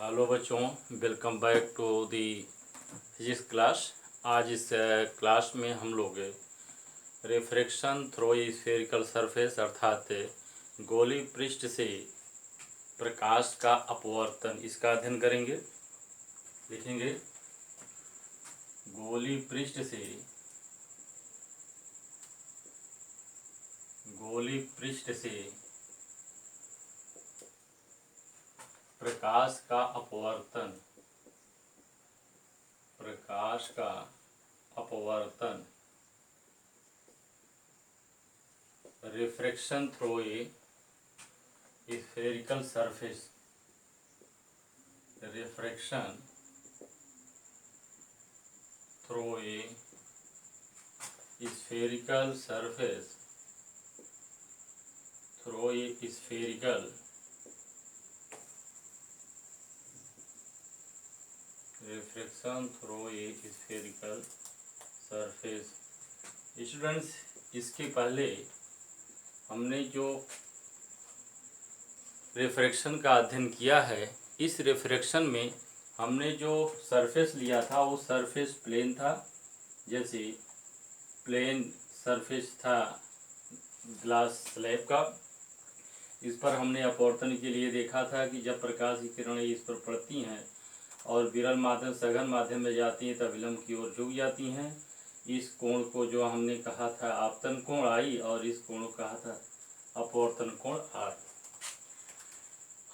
Hello बच्चों, welcome back to the physics class. आज इस क्लास में हम लोग रिफ्रैक्शन थ्रू स्फेरिकल सरफेस अर्थात गोली पृष्ठ से प्रकाश का अपवर्तन इसका अध्ययन करेंगे। लिखेंगे गोली पृष्ठ से प्रकाश का अपवर्तन refraction through a spherical surface refraction through a spherical surface refraction through a spherical surface. Students, इसके पहले हमने जो रिफ्रैक्शन का अध्ययन किया है, इस रिफ्रैक्शन में हमने जो सरफेस लिया था वो सरफेस प्लेन था। जैसे प्लेन सरफेस था ग्लास स्लैब का, इस पर हमने अपवर्तन के लिए देखा था कि जब प्रकाश की किरणें इस पर पड़ती हैं और विरल माध्यम सघन माध्यम में जाती हैं तब विलंब की ओर झुक जाती हैं। इस कोण को जो हमने कहा था आपतन कोण आई और इस कोण को कहा था अपवर्तन कोण आर।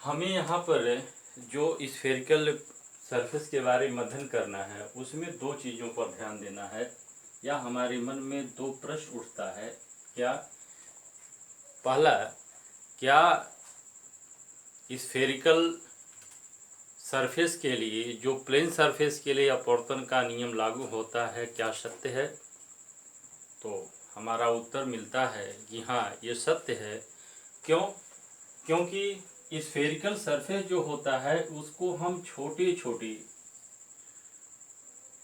हमें यहाँ पर जो स्फेरिकल सरफेस के बारे में अध्ययन करना है उसमें दो चीज़ों पर ध्यान देना है, या हमारे मन में दो प्रश्न उठता है। क्या? पहला, क्या स्फेरिकल सरफेस के लिए जो प्लेन सरफेस के लिए अपवर्तन का नियम लागू होता है, क्या सत्य है? तो हमारा उत्तर मिलता है कि हाँ, ये सत्य है। क्यों? क्योंकि स्फेरिकल सरफेस जो होता है उसको हम छोटे छोटे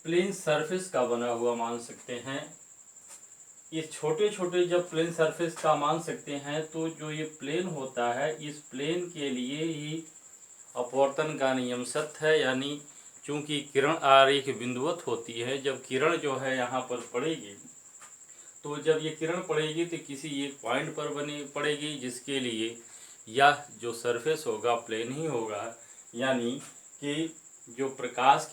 प्लेन सरफेस का बना हुआ मान सकते हैं। इस छोटे छोटे जब प्लेन सरफेस का मान सकते हैं तो जो ये प्लेन होता है इस प्लेन के लिए ही अपवर्तन का नियम सत्य है। यानी चूंकि किरण आरेख बिंदुवत होती है, जब किरण जो है यहाँ पर पड़ेगी तो जब ये किरण पड़ेगी तो किसी एक पॉइंट पर पड़ेगी, जिसके लिए यह जो सरफेस होगा प्लेन ही होगा। यानी कि जो प्रकाश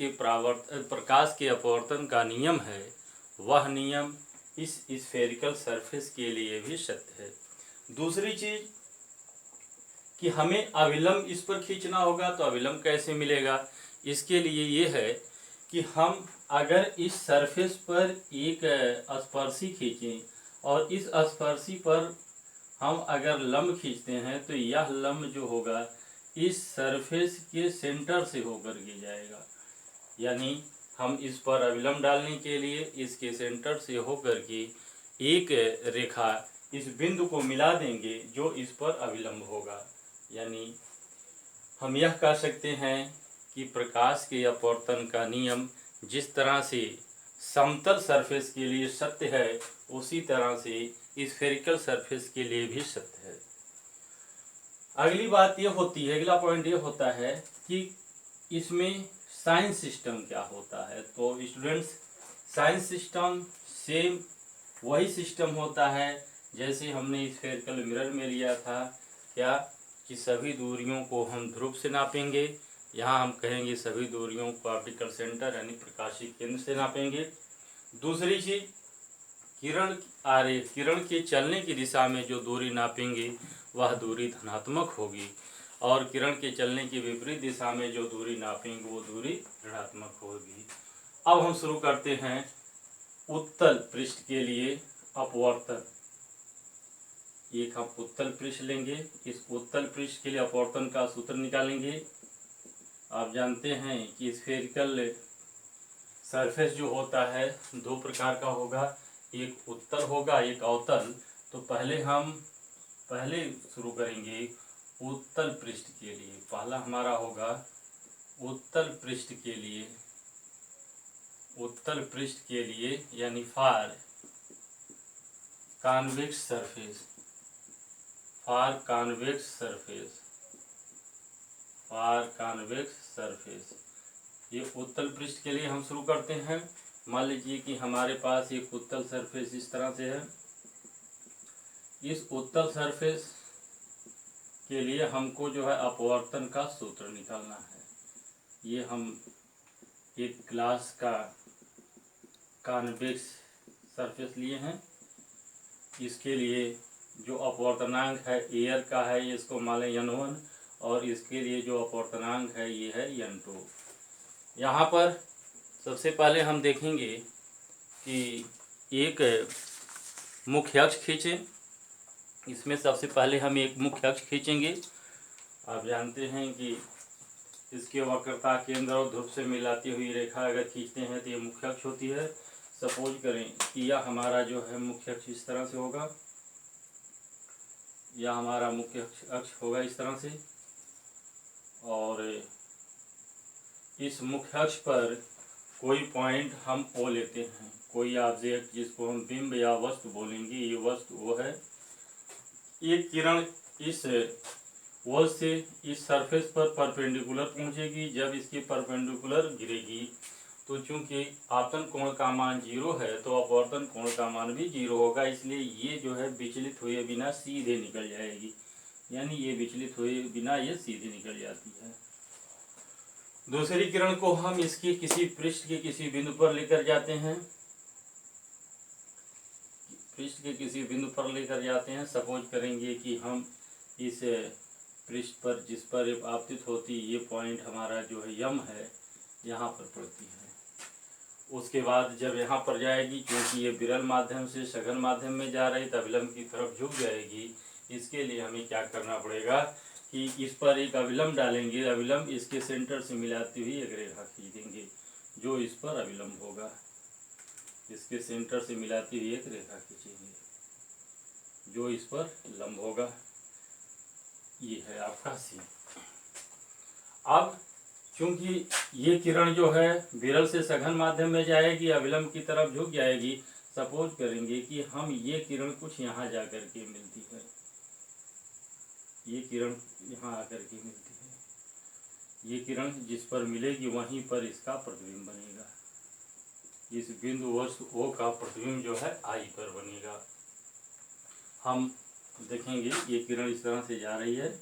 के अपवर्तन का नियम है वह नियम इस स्फेरिकल सरफेस के लिए भी सत्य है। दूसरी चीज कि हमें अविलंब इस पर खींचना होगा, तो अविलंब कैसे मिलेगा? इसके लिए ये है कि हम अगर इस सरफेस पर एक स्पर्शी खींचें और इस स्पर्शी पर हम अगर लंब खींचते हैं तो यह लंब जो होगा इस सरफेस के सेंटर से होकर के जाएगा। यानी हम इस पर अविलंब डालने के लिए इसके सेंटर से होकर के एक रेखा इस बिंदु को मिला देंगे जो इस पर अविलंब होगा। यानी हम यह कह सकते हैं कि प्रकाश के अपवर्तन का नियम जिस तरह से समतल सरफेस के लिए सत्य है उसी तरह से स्फेरिकल सरफेस के लिए भी सत्य है। अगली बात ये होती है, अगला पॉइंट ये होता है कि इसमें साइन सिस्टम क्या होता है। तो स्टूडेंट्स, साइन सिस्टम सेम वही सिस्टम होता है जैसे हमने स्फेरिकल मिरर में लिया था। क्या? कि सभी दूरियों को हम ध्रुव से नापेंगे। यहाँ हम कहेंगे सभी दूरियों को ऑप्टिकल सेंटर यानी प्रकाशीय केंद्र से नापेंगे। दूसरी चीज, किरण के चलने की दिशा में जो दूरी नापेंगे वह दूरी धनात्मक होगी, और किरण के चलने की विपरीत दिशा में जो दूरी नापेंगे वो दूरी ऋणात्मक होगी। अब हम शुरू करते हैं उत्तल पृष्ठ के लिए अपवर्तन। एक हम उत्तल पृष्ठ लेंगे, इस उत्तल पृष्ठ के लिए अपवर्तन का सूत्र निकालेंगे। आप जानते हैं कि स्फेरिकल सरफेस जो होता है दो प्रकार का होगा, एक उत्तल होगा एक अवतल। तो पहले शुरू करेंगे उत्तल पृष्ठ के लिए। पहला हमारा होगा उत्तल पृष्ठ के लिए यानी for convex surface for convex surface. ये उत्तल पृष्ठ के लिए हम शुरू करते हैं। मान लीजिए कि हमारे पास एक उत्तल सरफेस इस तरह से है। इस उत्तल सरफेस के लिए हमको जो है अपवर्तन का सूत्र निकालना है। ये हम एक ग्लास का कॉन्वेक्स सरफेस लिए हैं। इसके लिए जो अपवर्तनांक है एयर का है, इसको मान लें n1, और इसके लिए जो अपवर्तनांक है ये है n2। यहाँ पर सबसे पहले हम देखेंगे कि एक मुख्य अक्ष खींचें। इसमें सबसे पहले हम एक मुख्य अक्ष खींचेंगे। आप जानते हैं कि इसकी वक्रता केंद्र और ध्रुव से मिलाती हुई रेखा अगर खींचते हैं तो ये मुख्य अक्ष होती है। सपोज करें कि यह हमारा जो है मुख्य अक्ष इस तरह से होगा, यह हमारा मुख्य अक्ष होगा इस तरह से, और इस मुख्य अक्ष पर कोई पॉइंट हम ओ लेते हैं, कोई ऑब्जेक्ट जिसको हम बिंब या वस्तु बोलेंगे, ये वस्तु वो है। एक किरण इस वस्तु से इस सरफेस पर परपेंडिकुलर पहुंचेगी। जब इसकी परपेंडिकुलर गिरेगी तो चूंकि आपतन कोण का मान 0 है तो अपवर्तन कोण का मान भी 0 होगा, इसलिए ये जो है विचलित हुए बिना सीधे निकल जाएगी। यानी ये विचलित हुए बिना ये सीधे निकल जाती है। दूसरी किरण को हम इसके किसी पृष्ठ के किसी बिंदु पर लेकर जाते हैं, पृष्ठ के किसी बिंदु पर लेकर जाते हैं। सपोज करेंगे कि हम इस पृष्ठ पर जिस पर आपतित होती ये पॉइंट हमारा जो है यम है, यहाँ पर पड़ती है। उसके बाद जब यहाँ पर जाएगी, क्योंकि ये विरल माध्यम से सघन माध्यम में जा रही, तो अभिलंब की तरफ झुक जाएगी। इसके लिए हमें क्या करना पड़ेगा कि इस पर एक अभिलंब डालेंगे। अभिलंब इसके सेंटर से मिलाती हुई एक रेखा खींच देंगे जो इस पर अभिलंब होगा। इसके सेंटर से मिलाती हुई एक रेखा खींचेंगे जो इस पर लंब होगा। ये है आपका सी। अब चूंकि ये किरण जो है विरल से सघन माध्यम में जाएगी, अभिलंब की तरफ झुक जाएगी। सपोज करेंगे कि हम ये किरण कुछ यहाँ जाकर के मिलती है, ये किरण यहाँ आकर के मिलती है। ये किरण जिस पर मिलेगी वहीं पर इसका प्रतिबिंब बनेगा। इस बिंदु वस्तु O का प्रतिबिंब जो है I पर बनेगा। हम देखेंगे ये किरण इस तरह से जा रही है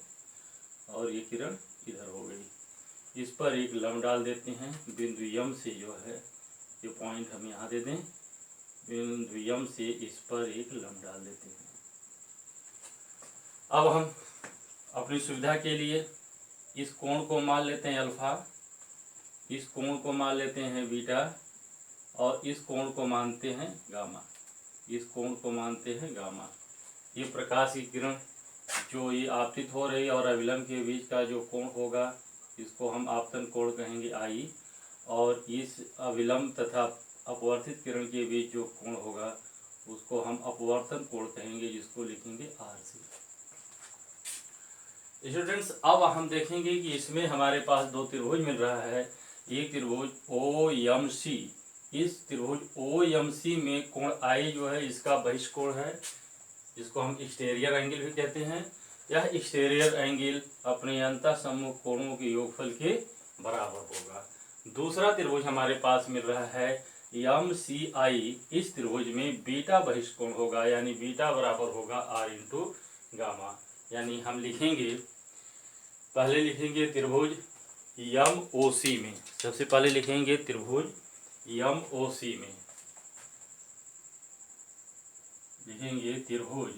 और ये किरण इधर हो गई। इस पर एक लंब डाल देते हैं बिंदु यम से, जो है ये पॉइंट हम यहाँ दे दें, बिंदु यम से इस पर एक लंब डाल देते हैं। अब हम अपनी सुविधा के लिए इस कोण को मान लेते हैं अल्फा, इस कोण को मान लेते हैं बीटा, और इस कोण को मानते हैं गामा, इस कोण को मानते हैं गामा। ये प्रकाश की किरण जो ये आपतित हो रही और अभिलंब के बीच का जो कोण होगा इसको हम आपतन कोण कहेंगे I, और इस अभिलंब तथा अपवर्तित किरण के बीच जो कोण होगा उसको हम अपवर्तन कोण कहेंगे, जिसको लिखेंगे RC। स्टूडेंट्स, अब हम देखेंगे कि इसमें हमारे पास दो त्रिभुज मिल रहा है। एक त्रिभुज OMC, इस त्रिभुज OMC में कोण I जो है इसका बहिष्कोण है, जिसको हम एक्सटीरियर एंगल भी कहते हैं। यह एक्सटीरियर एंगल अपने अंतः सम्मुख कोणों के योगफल के बराबर होगा। दूसरा त्रिभुज हमारे पास मिल रहा है MCI, इस त्रिभुज में बीटा बहिष्कोण होगा, यानी बीटा बराबर होगा R इंटू गामा। यानी हम लिखेंगे, पहले लिखेंगे त्रिभुज MOC में, सबसे पहले लिखेंगे त्रिभुज MOC में, लिखेंगे त्रिभुज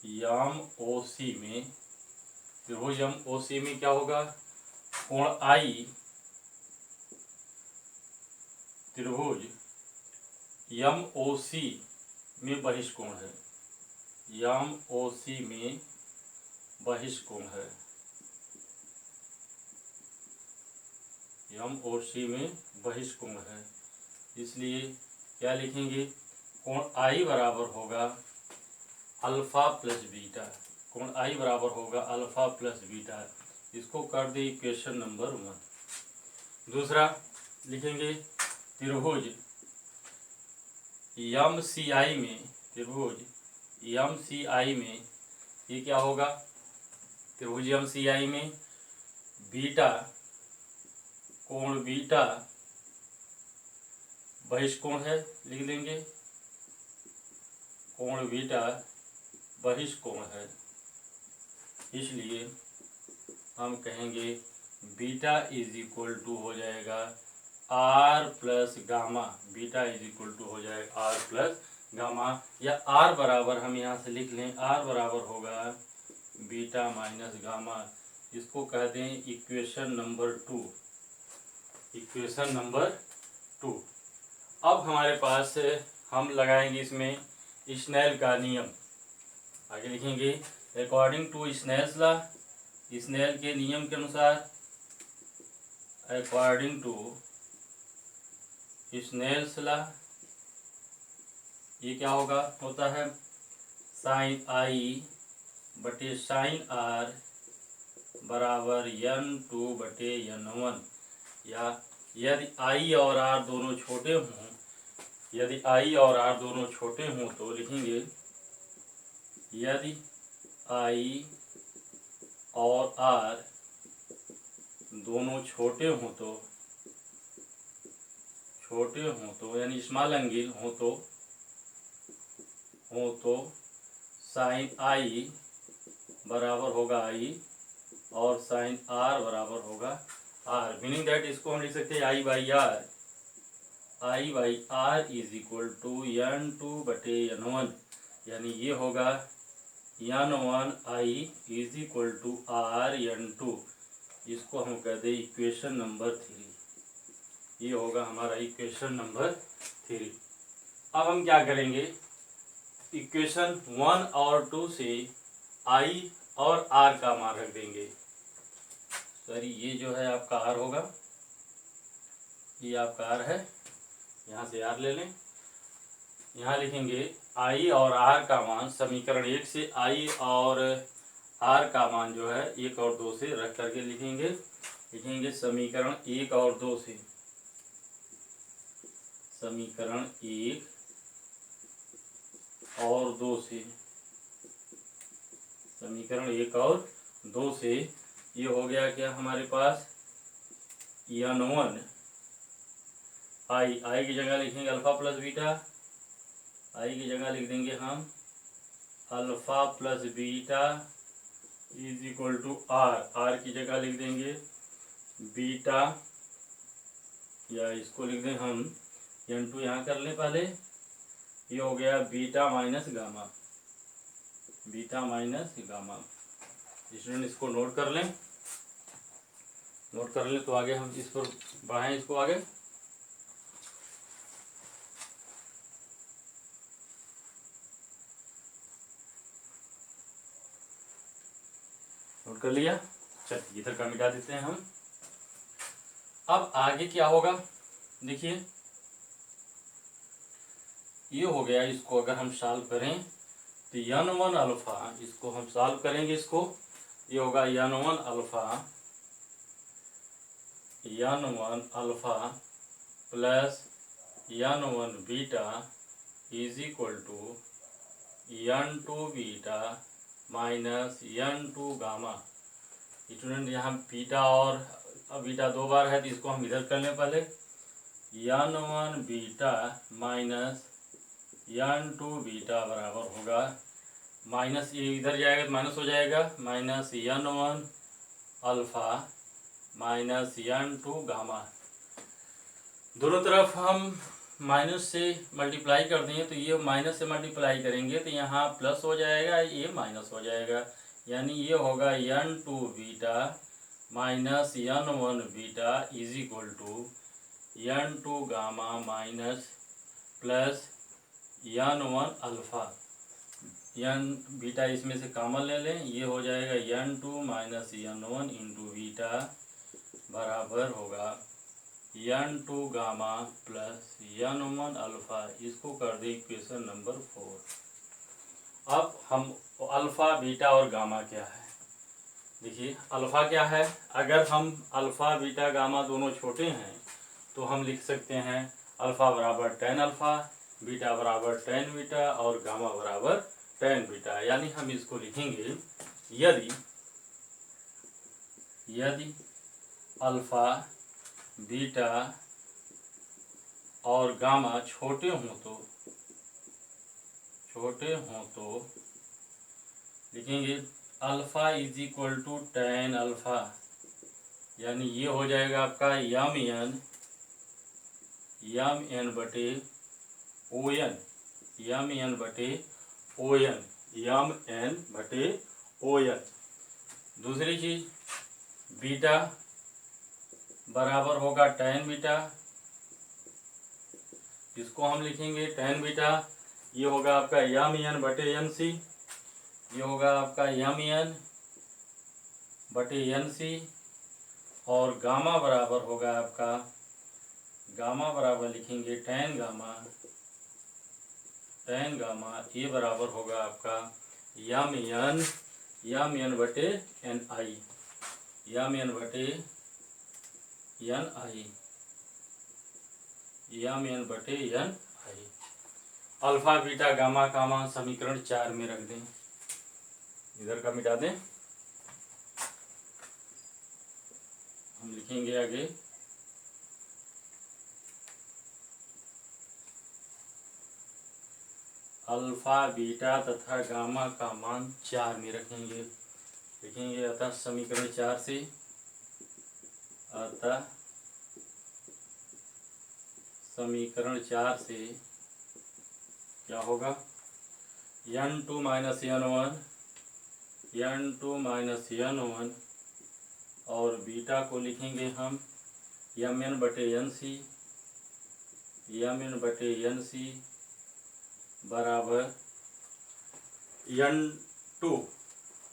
MOC में। त्रिभुज MOC में क्या होगा, कोण I, त्रिभुज MOC में बहिष्कोण है, MOC में बहिष्कोण है, MOC में बहिष्कोण है। इसलिए क्या लिखेंगे, कोण I बराबर होगा अल्फा प्लस बीटा, कोण I बराबर होगा अल्फा प्लस बीटा। इसको कर दे इक्वेशन नंबर 1। दूसरा लिखेंगे त्रिभुज MCI में, त्रिभुज MCI में ये क्या होगा, त्रिभुजियम CI में बीटा, कोण बीटा बहिष्कोण है, लिख देंगे कोण बीटा बहिष्कोण है, इसलिए हम कहेंगे बीटा इज इक्वल टू हो जाएगा R plus gamma. Beta is equal to हो जाएगा आर प्लस गामा, या आर बराबर हम यहाँ से लिख लें, आर बराबर होगा बीटा माइनस गामा। इसको कह दें इक्वेशन नंबर 2, इक्वेशन नंबर 2। अब हमारे पास हम लगाएंगे इसमें स्नेल का नियम। आगे लिखेंगे according to Snell's law, Snell के नियम के अनुसार, अकॉर्डिंग टू स्नेल्स लॉ ये क्या होगा, होता है साइन आई बटे साइन आर बराबर n2 बटे n1। या यदि आई और आर दोनों छोटे हों, यदि आई और आर दोनों छोटे हों तो लिखेंगे यदि आई और आर दोनों छोटे हों तो यानी स्मॉल एंगल हो तो साइन आई बराबर होगा आई और साइन आर बराबर होगा आर। मीनिंग दैट इसको हम लिख सकते हैं I by R is equal to n2 बटे n1, यानी ये होगा n1 I is equal to R n2। इसको हम कहते हैं इक्वेशन नंबर 3। ये होगा हमारा इक्वेशन नंबर 3। अब हम क्या करेंगे, इक्वेशन 1 और 2 से आई और आर का मान रख देंगे। सॉरी, ये जो है आपका आर होगा, ये आपका आर है, यहाँ से आर ले लें। यहाँ लिखेंगे आई और आर का मान, समीकरण 1 से आई और आर का मान जो है 1 और 2 से रख करके लिखेंगे समीकरण 1 और 2 से, समीकरण 1 और 2 से, समीकरण 1 और 2 से ये हो गया क्या हमारे पास n1 आई की जगह लिखेंगे अल्फा प्लस बीटा, आई की जगह लिख देंगे हम alpha plus beta is equal to R की जगह लिख देंगे बीटा, या इसको लिख दें हम n2 यहाँ कर लें पहले, ये हो गया beta minus gamma, beta minus gamma. Student इसको नोट कर लें, तो आगे हम इस पर बढ़ाएं, इसको आगे नोट कर लिया। चलिए इधर का मिटा देते हैं हम। अब आगे क्या होगा, देखिए ये हो गया, इसको अगर हम सॉल्व करें तो n1 अल्फा, इसको हम सॉल्व करेंगे, इसको ये होगा n1 alpha plus n1 beta is equal to n2 beta minus n2 gamma. Student यहाँ बीटा और बीटा 2 बार है तो इसको हम इधर कर लें पहले, n1 beta minus n2 beta बराबर होगा माइनस, ये इधर जाएगा तो माइनस हो जाएगा, minus n1 alpha minus n2 gamma. दोनों तरफ हम माइनस से मल्टीप्लाई कर देंगे तो ये माइनस से मल्टीप्लाई करेंगे तो यहाँ प्लस हो जाएगा, ये माइनस हो जाएगा, यानी ये होगा n2 beta minus n1 beta is equal to n2 gamma minus plus n1 alpha. Beta इसमें से कॉमन ले लें, ये हो जाएगा n2 minus n1 into beta बराबर होगा n2 gamma plus n1 alpha. इसको कर दें इक्वेशन नंबर 4। अब हम अल्फा बीटा और गामा क्या है, देखिए अल्फा क्या है, अगर हम अल्फा बीटा गामा दोनों छोटे हैं तो हम लिख सकते हैं अल्फा बराबर tan अल्फा, बीटा बराबर tan बीटा और गामा बराबर tan बीटा। यानी हम इसको लिखेंगे यदि यदि अल्फा बीटा और गामा छोटे हों तो लिखेंगे alpha is equal to tan alpha, यानी ये हो जाएगा आपका यम एन बटे ओ एन, यम एन बटे ओ एन, यम एन बटे ओ एन। दूसरी चीज बीटा बराबर होगा tan बीटा, इसको हम लिखेंगे tan बीटा, ये होगा आपका यम एन बटे एन सी, ये होगा आपका यम एन बटे एन सी, और गामा बराबर होगा आपका, गामा बराबर लिखेंगे tan गामा, ये बराबर होगा आपका यम एन बटे एन आई, यम एन बटे एन आई, यम एन बटे एन आई। अल्फा बीटा गामा का मान समीकरण 4 में रख दें, इधर का मिटा दें। हम लिखेंगे आगे अल्फा बीटा तथा गामा का मान 4 में रखेंगे, लिखेंगे अतः समीकरण 4 से, अतः समीकरण 4 से क्या होगा, n2 माइनस n1 और बीटा को लिखेंगे हम यम एन बटे एन सी बराबर n2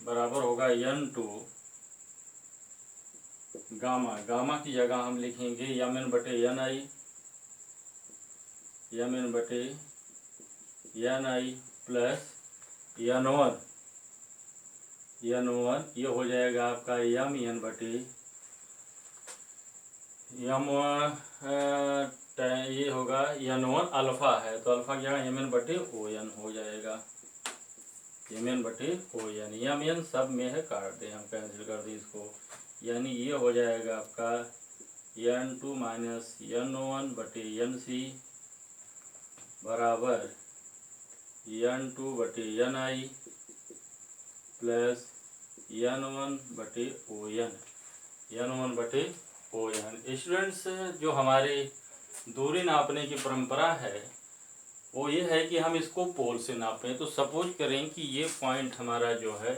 बराबर होगा n2 गामा की जगह हम लिखेंगे यम एन बटे एन आई प्लस n1, ये हो जाएगा आपका यम एन बटे ये होगा n1 अल्फा है तो अल्फा की जगह यम एन बटे ओ एन हो जाएगा, यम एन बटे ओ एन, यम एन सब में है, काट दें, हम कैंसिल कर दें इसको, यानी ये हो जाएगा आपका n2 माइनस n1 बटे एन सी बराबर n2 बटे एन आई प्लस n1 बटे ओ एन। स्टूडेंट्स, जो हमारे दूरी नापने की परंपरा है वो ये है कि हम इसको पोल से नापें। तो सपोज करें कि ये पॉइंट हमारा जो है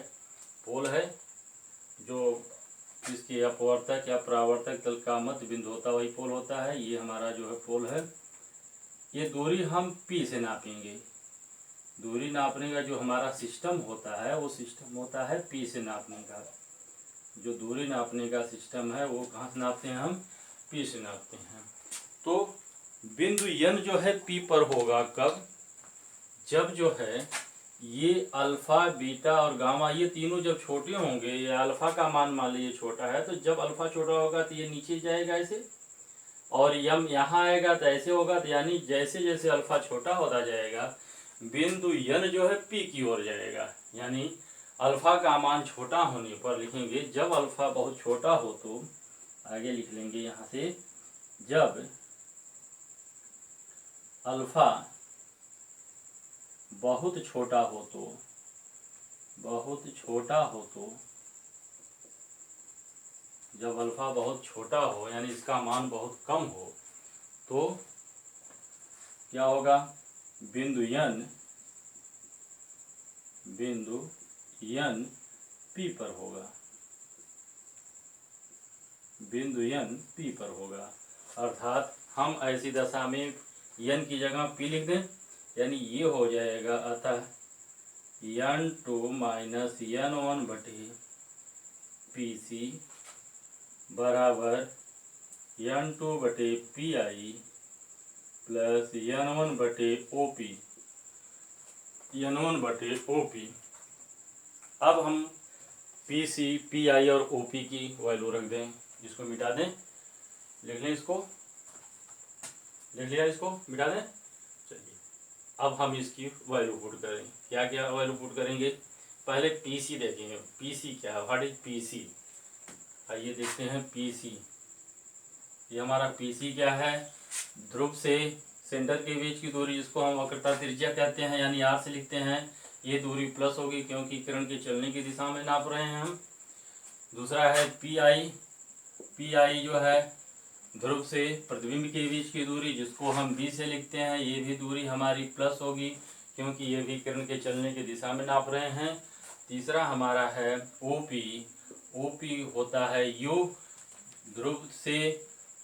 पोल है, जो इसकी अपवर्तक या परावर्तक तल का मध्य बिंदु होता है वही पोल होता है, ये हमारा जो है पोल है। ये दूरी हम P से नापेंगे, दूरी नापने का जो हमारा सिस्टम होता है वो सिस्टम होता है P से नापने का, जो दूरी नापने का सिस्टम है वो कहाँ से नापते हैं, हम P से नापते हैं। तो बिंदु n जो है P पर होगा कब, जब जो है ये अल्फा बीटा और गामा ये तीनों जब छोटे होंगे, ये अल्फा का मान मान लीजिए छोटा है, तो जब अल्फा छोटा होगा तो ये नीचे जाएगा ऐसे, और यम यहाँ आएगा तो ऐसे होगा, तो यानी जैसे जैसे अल्फा छोटा होता जाएगा बिंदु n जो है P की ओर जाएगा। यानी अल्फा का मान छोटा होने पर लिखेंगे जब अल्फा बहुत छोटा हो, तो आगे लिख लेंगे यहाँ से, जब अल्फा बहुत छोटा हो तो जब अल्फा बहुत छोटा हो यानी इसका मान बहुत कम हो, तो क्या होगा, बिंदु n P पर होगा, बिंदु n P पर होगा। अर्थात हम ऐसी दशा में n की जगह P लिख दें, यानी ये हो जाएगा अतः n2 माइनस n1 बटे PC बराबर n2 बटे PI प्लस n1 बटे OP। अब हम PC, PI और OP की वैल्यू रख दें, इसको मिटा दें, लिख लें, इसको लिख लिया, इसको मिटा दें। चलिए अब हम इसकी वैल्यू पुट करें, क्या वैल्यू पुट करेंगे, पहले PC देखेंगे, PC क्या है, व्हाट इज PC, आइए देखते हैं PC। ये हमारा PC क्या है? ध्रुव से सेंटर के बीच की दूरी, जिसको हम वक्रता त्रिज्या कहते हैं, यानी r से लिखते हैं। ये दूरी प्लस होगी क्योंकि किरण के चलने की दिशा में नाप रहे हैं हम। दूसरा है PI जो है ध्रुव से प्रतिबिंब के बीच की दूरी, जिसको हम B से लिखते हैं। ये भी दूरी हमारी प्लस होगी क्योंकि ये भी किरण के चलने की दिशा में नाप रहे हैं। तीसरा हमारा है OP होता है U, ध्रुव से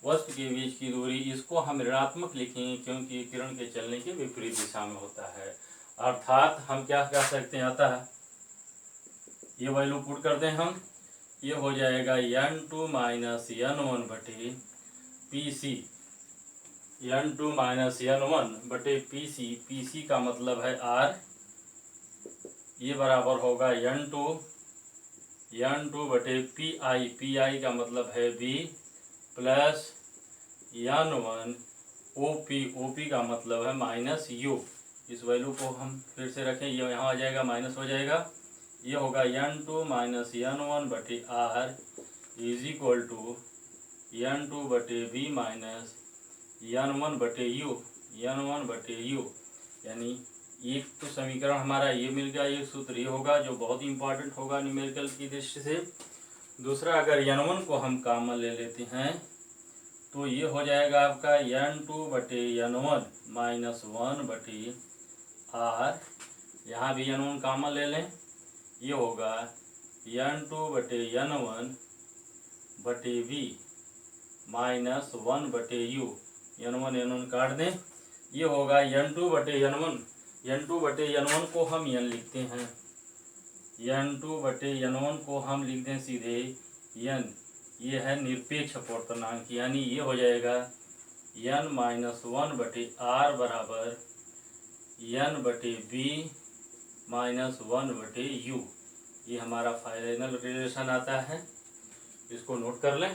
वस्तु के बीच की दूरी। इसको हम ऋणात्मक लिखेंगे क्योंकि किरण के चलने के विपरीत दिशा में होता है। अर्थात हम क्या कह सकते हैं, अतः ये वैल्यू पुट कर दें हम। ये हो जाएगा n2 माइनस n1 बटे PC। n2 माइनस n1 बटे PC का मतलब है R। ये बराबर होगा n2 बटे PI का मतलब है B प्लस n1 OP का मतलब है माइनस U। इस वैल्यू को हम फिर से रखें, ये यहाँ आ जाएगा, माइनस हो जाएगा। ये होगा n2 माइनस n1 बटे R is equal to n2 बटे B माइनस n1 बटे U। यानी एक तो समीकरण हमारा ये मिल गया, एक सूत्र ये होगा जो बहुत ही इंपॉर्टेंट होगा न्यूमेरिकल की दृष्टि से। दूसरा, अगर n1 को हम कॉमन ले लेते हैं तो ये हो जाएगा आपका n2 बटे n1 माइनस 1 बटे R। यहाँ भी n1 कॉमन ले लें, ये होगा n2 बटे n1 बटे V माइनस 1 बटे U। n1 काट दें, ये होगा n2 बटे n1 को हम n लिखते हैं। n2 बटे n1 को हम लिख दें सीधे n। ये है निरपेक्ष अपवर्तनांक, यानी ये हो जाएगा n माइनस 1 बटे R बराबर n बटे B माइनस 1 बटे U। ये हमारा फाइनल रिलेशन आता है, इसको नोट कर लें।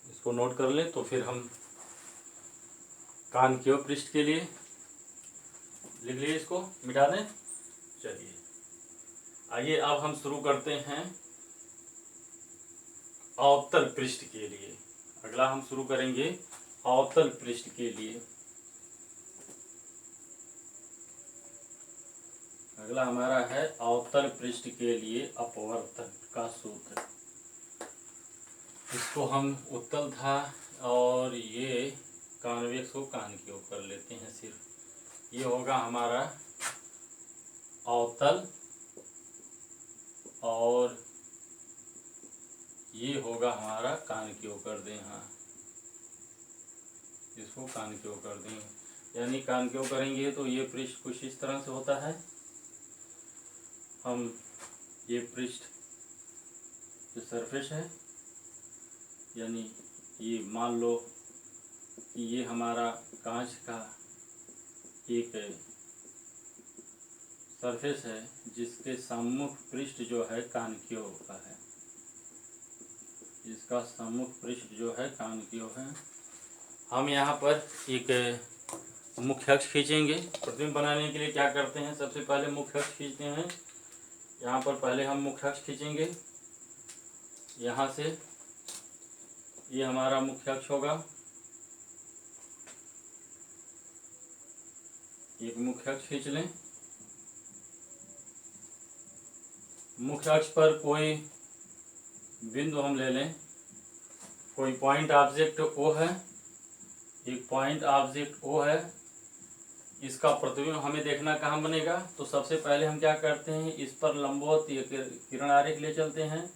इसको नोट कर लें तो फिर हम कानकेय पृष्ठ के लिए लिख लिए, इसको मिटा दें। चलिए आइए अब हम शुरू करते हैं अवतल पृष्ठ के लिए। अगला हम शुरू करेंगे अवतल पृष्ठ के लिए। अगला हमारा है अवतल पृष्ठ के लिए अपवर्तन का सूत्र। इसको हम उत्तल था और ये कॉन्वेक्स को कानकेय कर लेते हैं सिर्फ। ये होगा हमारा अवतल और ये होगा हमारा कानकेय कर दें। हाँ, इसको कानकेय कर दें, यानी कानकेय करेंगे तो ये पृष्ठ कुछ इस तरह से होता है। हम ये पृष्ठ जो सरफेस है, यानी ये मान लो कि ये हमारा कांच का एक सरफेस है जिसके सम्मुख पृष्ठ जो है कानकेय का है। इसका सम्मुख पृष्ठ जो है कानकेय है। हम यहाँ पर एक मुख्य अक्ष खींचेंगे। प्रतिबिंब बनाने के लिए क्या करते हैं, सबसे पहले मुख्य अक्ष खींचते हैं। यहाँ पर पहले हम मुख्य अक्ष खींचेंगे। यहाँ से ये हमारा मुख्य अक्ष होगा। एक मुख्य अक्ष खींच लें। मुख्य अक्ष पर कोई बिंदु हम ले लें, कोई पॉइंट ऑब्जेक्ट O है, एक पॉइंट ऑब्जेक्ट O है। इसका प्रतिबिंब हमें देखना कहाँ बनेगा, तो सबसे पहले हम क्या करते हैं, इस पर लंबवत किरण आरेख ले चलते हैं।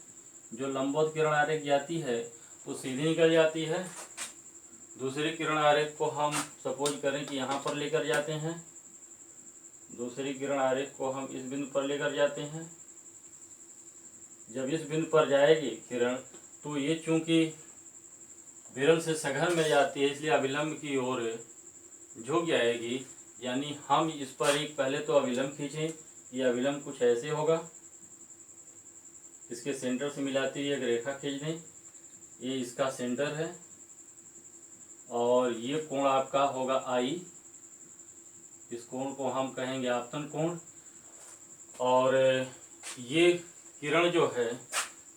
जो लंबवत किरण आरेख जाती है तो सीधी निकल जाती है। दूसरी किरण आरेख को हम सपोज करें कि यहाँ पर लेकर जाते हैं। दूसरी किरण आरेख को हम इस बिंदु पर लेकर जाते हैं। जब इस बिंदु पर जाएगी किरण तो ये चूंकि विरल से सघन में जाती है, इसलिए अभिलंब की ओर झुक जाएगी। यानी हम इस पर एक पहले तो अभिलंब खींचें। ये अभिलंब कुछ ऐसे होगा। इसके सेंटर से मिलाती हुई एक रेखा खींच दें। ये इसका सेंटर है और ये कोण आपका होगा आई, इस कोण को हम कहेंगे आपतन कोण। और ये किरण जो है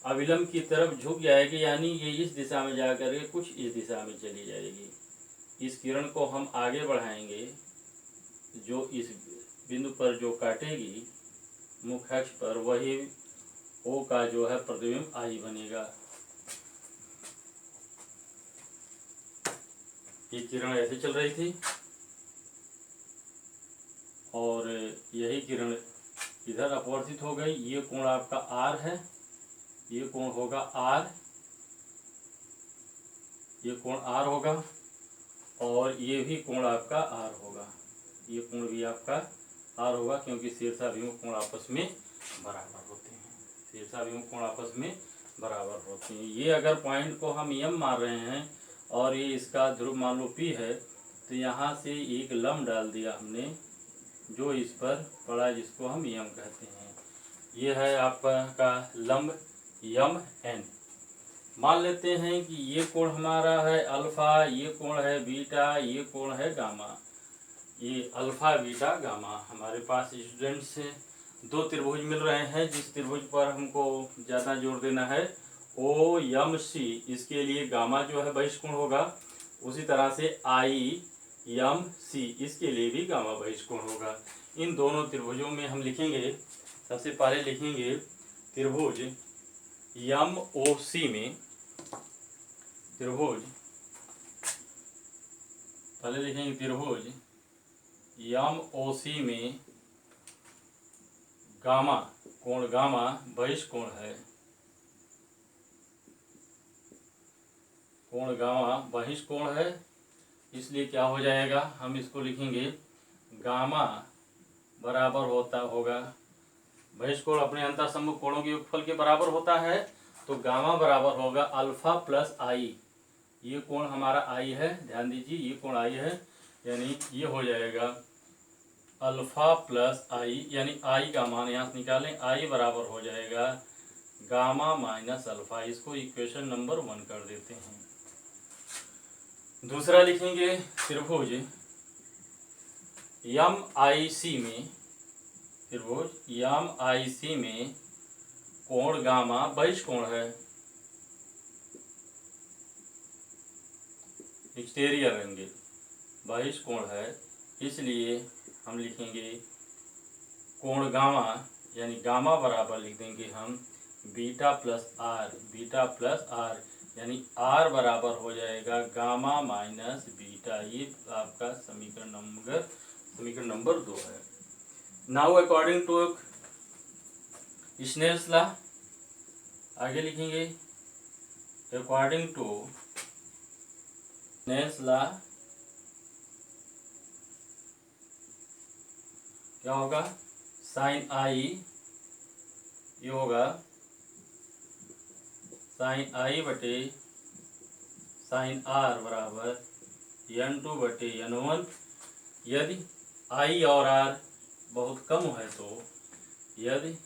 अविलंब की तरफ झुक जाएगी, यानी ये इस दिशा में जाकर के कुछ इस दिशा में चली जाएगी। इस किरण को हम आगे बढ़ाएंगे, जो इस बिंदु पर जो काटेगी मुख्य अक्ष पर, वही ओ का जो है प्रतिबिंब आई बनेगा। ये किरण ऐसे चल रही थी और यही किरण इधर अपवर्तित हो गई। ये कोण आपका आर है, ये कोण होगा आर, ये कोण आर होगा और ये भी कोण आपका आर होगा, ये कोण भी आपका आर होगा, क्योंकि शीर्षाभिमुख कोण आपस में बराबर होते हैं। शीर्षाभिमुख कोण आपस में बराबर होते हैं। ये अगर पॉइंट को हम एम मान रहे हैं और ये इसका ध्रुव मान लो पी है, तो यहाँ से एक लंब डाल दिया हमने जो इस पर पड़ा, जिसको हम एम कहते हैं। ये है आपका लंब यम एन। मान लेते हैं कि ये कोण हमारा है अल्फा, ये कोण है बीटा, ये कोण है गामा। ये अल्फा बीटा गामा हमारे पास स्टूडेंट से दो त्रिभुज मिल रहे हैं। जिस त्रिभुज पर हमको ज़्यादा जोर देना है ओ यम सी, इसके लिए गामा जो है बहिष्कोण होगा। उसी तरह से आई यम सी, इसके लिए भी गामा बहिष्कोण होगा। इन दोनों त्रिभुजों में हम लिखेंगे, सबसे पहले लिखेंगे त्रिभुज यम ओ सी में, त्रिभुज पहले लिखेंगे त्रिभुज यम ओ सी में गामा, कोण गामा बहिष्कोण है, कोण गामा बहिष्कोण है। इसलिए क्या हो जाएगा, हम इसको लिखेंगे गामा बराबर होता होगा, बहिष्कोण अपने अंतःसम्मुख कोणों के योगफल के बराबर होता है, तो गामा बराबर होगा अल्फा प्लस आई। ये कोण हमारा आई है, ध्यान दीजिए ये कोण आई है, यानी ये हो जाएगा अल्फा प्लस आई, यानी आई का मान यहाँ से निकालें, आई बराबर हो जाएगा गामा माइनस अल्फा। इसको इक्वेशन नंबर 1 कर देते हैं। दूसरा लिखेंगे त्रिभुज यम आई सी में, त्रिभुज यम आई सी में कोण गामा बहिष्कोण है, एक्सटीरियर एंगल बहिष्कोण है। इसलिए हम लिखेंगे कोण गामा, यानी गामा बराबर लिख देंगे हम beta plus R, beta plus R, यानी आर बराबर हो जाएगा गामा माइनस बीटा। ये आपका समीकरण नंबर 2 है। Now according to Snell's law, आगे लिखेंगे अकॉर्डिंग टू स्नेल्स लॉ क्या होगा, साइन आई, ये होगा साइन आई बटे साइन आर बराबर n2 बटे n1। यदि आई और आर बहुत कम है तो, यदि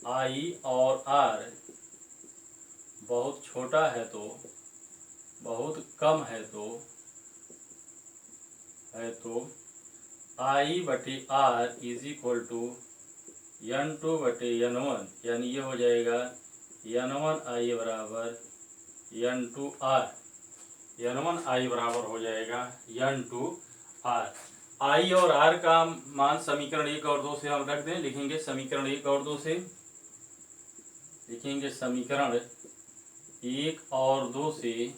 आई और आर बहुत छोटा है तो, बहुत कम है तो आई बटे are is equal to n2 बटे n1, यानी ये हो जाएगा n1 आई बराबर n2 आर, n1 आई बराबर हो जाएगा n2 आर। आई और आर का मान समीकरण 1 और 2 से हम रख दें, लिखेंगे समीकरण 1 और 2 से, लिखेंगे समीकरण 1 और 2 से,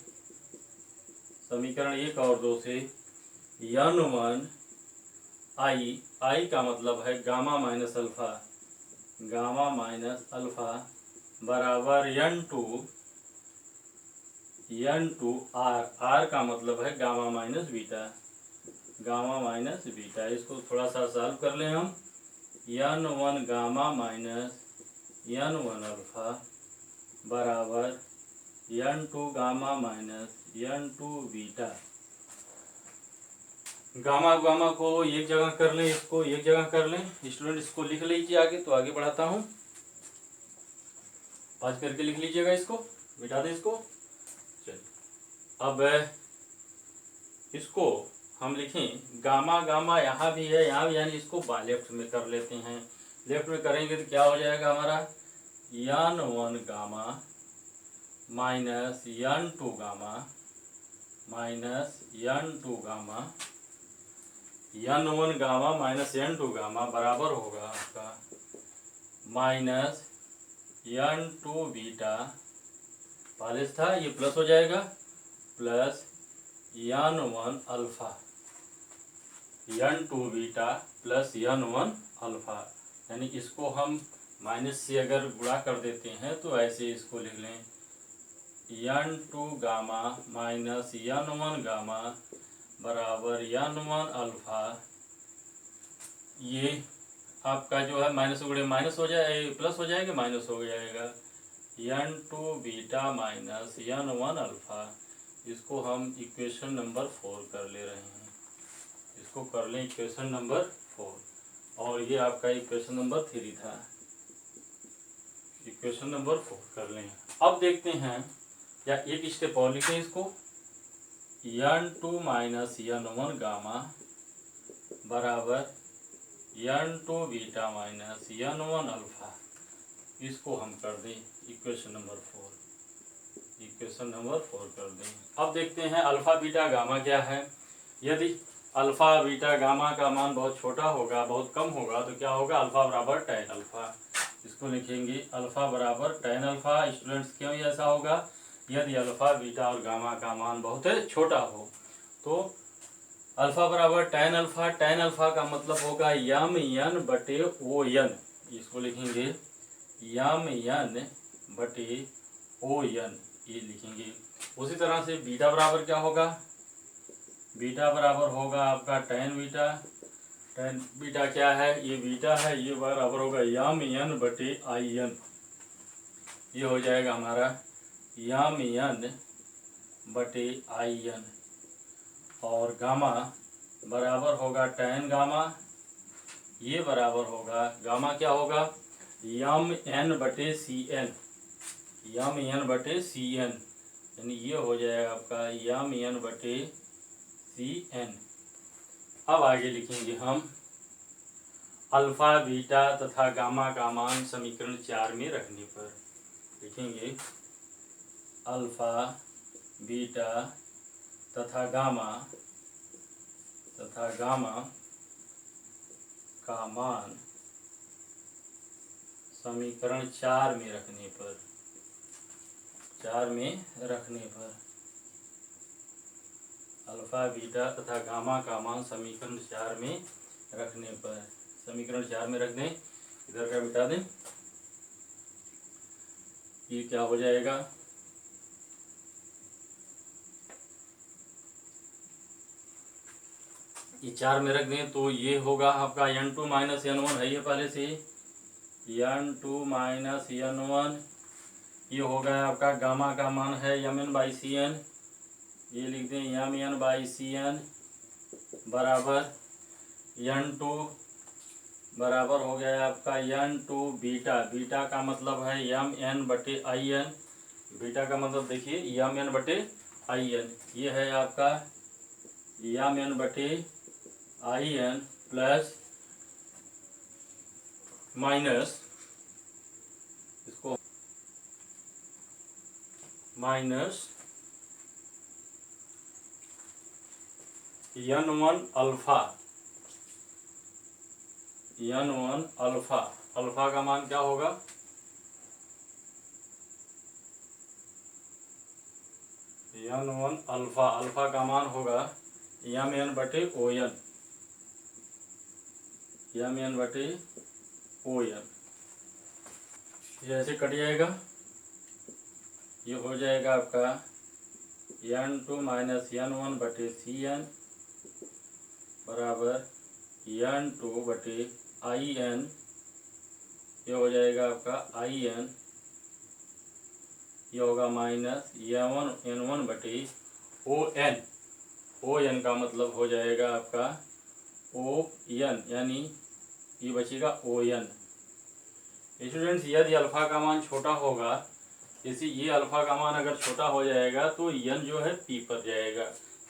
समीकरण 1 और 2 से n1 आई, आई का मतलब है gamma minus alpha, gamma minus alpha बराबर n2 आर, आर का मतलब है gamma minus beta, gamma minus beta. इसको थोड़ा सा सॉल्व कर लें हम, n1 gamma minus n1 alpha बराबर n2 gamma minus n2 beta. Gamma gamma को एक जगह कर लें, इसको एक जगह कर लें। स्टूडेंट इसको लिख लीजिए आगे, तो आगे बढ़ाता हूँ, पाँच करके लिख लीजिएगा इसको। मिटा दें इसको। चलिए अब इसको हम लिखें गामा गामा, यहाँ भी है यहाँ भी, यानी इसको लेफ्ट में कर लेते हैं। लेफ्ट में करेंगे तो क्या हो जाएगा हमारा, n1 gamma minus n2 gamma minus n2 gamma, n1 gamma minus n2 gamma बराबर होगा आपका माइनस n2 बीटा, पहले था ये प्लस हो जाएगा, plus n1 alpha, n2 beta plus n1 alpha, यानी इसको हम माइनस से अगर गुणा कर देते हैं तो ऐसे इसको लिख लें n2 gamma minus n1 gamma बराबर n1 अल्फा। ये आपका जो है माइनस गुणे माइनस हो जाए, प्लस हो जाएगा, माइनस हो जाएगा n2 beta minus n1 alpha. इसको हम इक्वेशन नंबर 4 कर ले रहे हैं, इसको कर लें इक्वेशन नंबर 4, और ये आपका इक्वेशन नंबर 3 था, इक्वेशन नंबर 4 कर लें। अब देखते हैं, या एक स्टेप और लिखें इसको, n2 माइनस n1 गामा बराबर n2 beta minus n1 alpha. इसको हम कर दें इक्वेशन नंबर 4, इक्वेशन नंबर 4 कर दें। अब देखते हैं अल्फा बीटा गामा क्या है। यदि अल्फा बीटा गामा का मान बहुत छोटा होगा, बहुत कम होगा, तो क्या होगा, अल्फा बराबर tan अल्फा। इसको लिखेंगे अल्फा बराबर tan अल्फा। स्टूडेंट्स क्यों ऐसा होगा, यदि अल्फा बीटा और गामा का मान बहुत छोटा हो तो अल्फा बराबर tan अल्फा। tan अल्फा का मतलब होगा यम एन बटे ओ एन, इसको लिखेंगे यम एन बटे ओ एन, ये लिखेंगे। उसी तरह से बीटा बराबर क्या होगा, बीटा बराबर होगा आपका tan बीटा। tan बीटा क्या है, ये बीटा है, ये बराबर होगा यम एन बटे आई एन, ये हो जाएगा हमारा यम एन बटे आई एन। और गामा बराबर होगा tan गामा, ये बराबर होगा, गामा क्या होगा, यम एन बटे सी एन, यम एन बटे सी एन, यानी ये हो जाएगा आपका यम एन बटे सी एन। अब आगे लिखेंगे हम अल्फा बीटा तथा गामा का मान समीकरण 4 में रखने पर, लिखेंगे अल्फा बीटा तथा गामा का मान समीकरण 4 में रखने पर, 4 में रखने पर अल्फा बीटा तथा गामा का मान समीकरण 4 में रखने पर, समीकरण 4 में रख दें, इधर का मिटा दें, ये क्या हो जाएगा, ये 4 में रख दें तो ये होगा आपका n2 माइनस n1 है, ये पहले से n2 माइनस n1, ये होगा आपका गामा का मान है m n by c n, ये लिख दें m n by c n बराबर n2 बराबर हो गया आपका n2 बीटा, बीटा का मतलब है यम एन बटे आई एन, बीटा का मतलब देखिए यम एन बटे आई एन, ये है आपका यम एन बटे आई एन प्लस माइनस, इसको minus n1 alpha, n1 alpha, alpha का मान क्या होगा, n1 अल्फा, अल्फा का मान होगा यम एन बटे ओ एन, यम एन बटे ओ एन, ये ऐसे कट जाएगा, ये हो जाएगा आपका n2 माइनस n1 बटे सी एन बराबर n2 बटे आई एन, ये हो जाएगा आपका आई एन, ये होगा माइनस n1 बटे ओ एन, ओ एन का मतलब हो जाएगा आपका ओ एन, यानी ये बचेगा ओ एन। स्टूडेंट्स यदि अल्फा का मान छोटा होगा जैसे ये अल्फा का मान अगर छोटा हो जाएगा तो n जो है p पर जाएगा,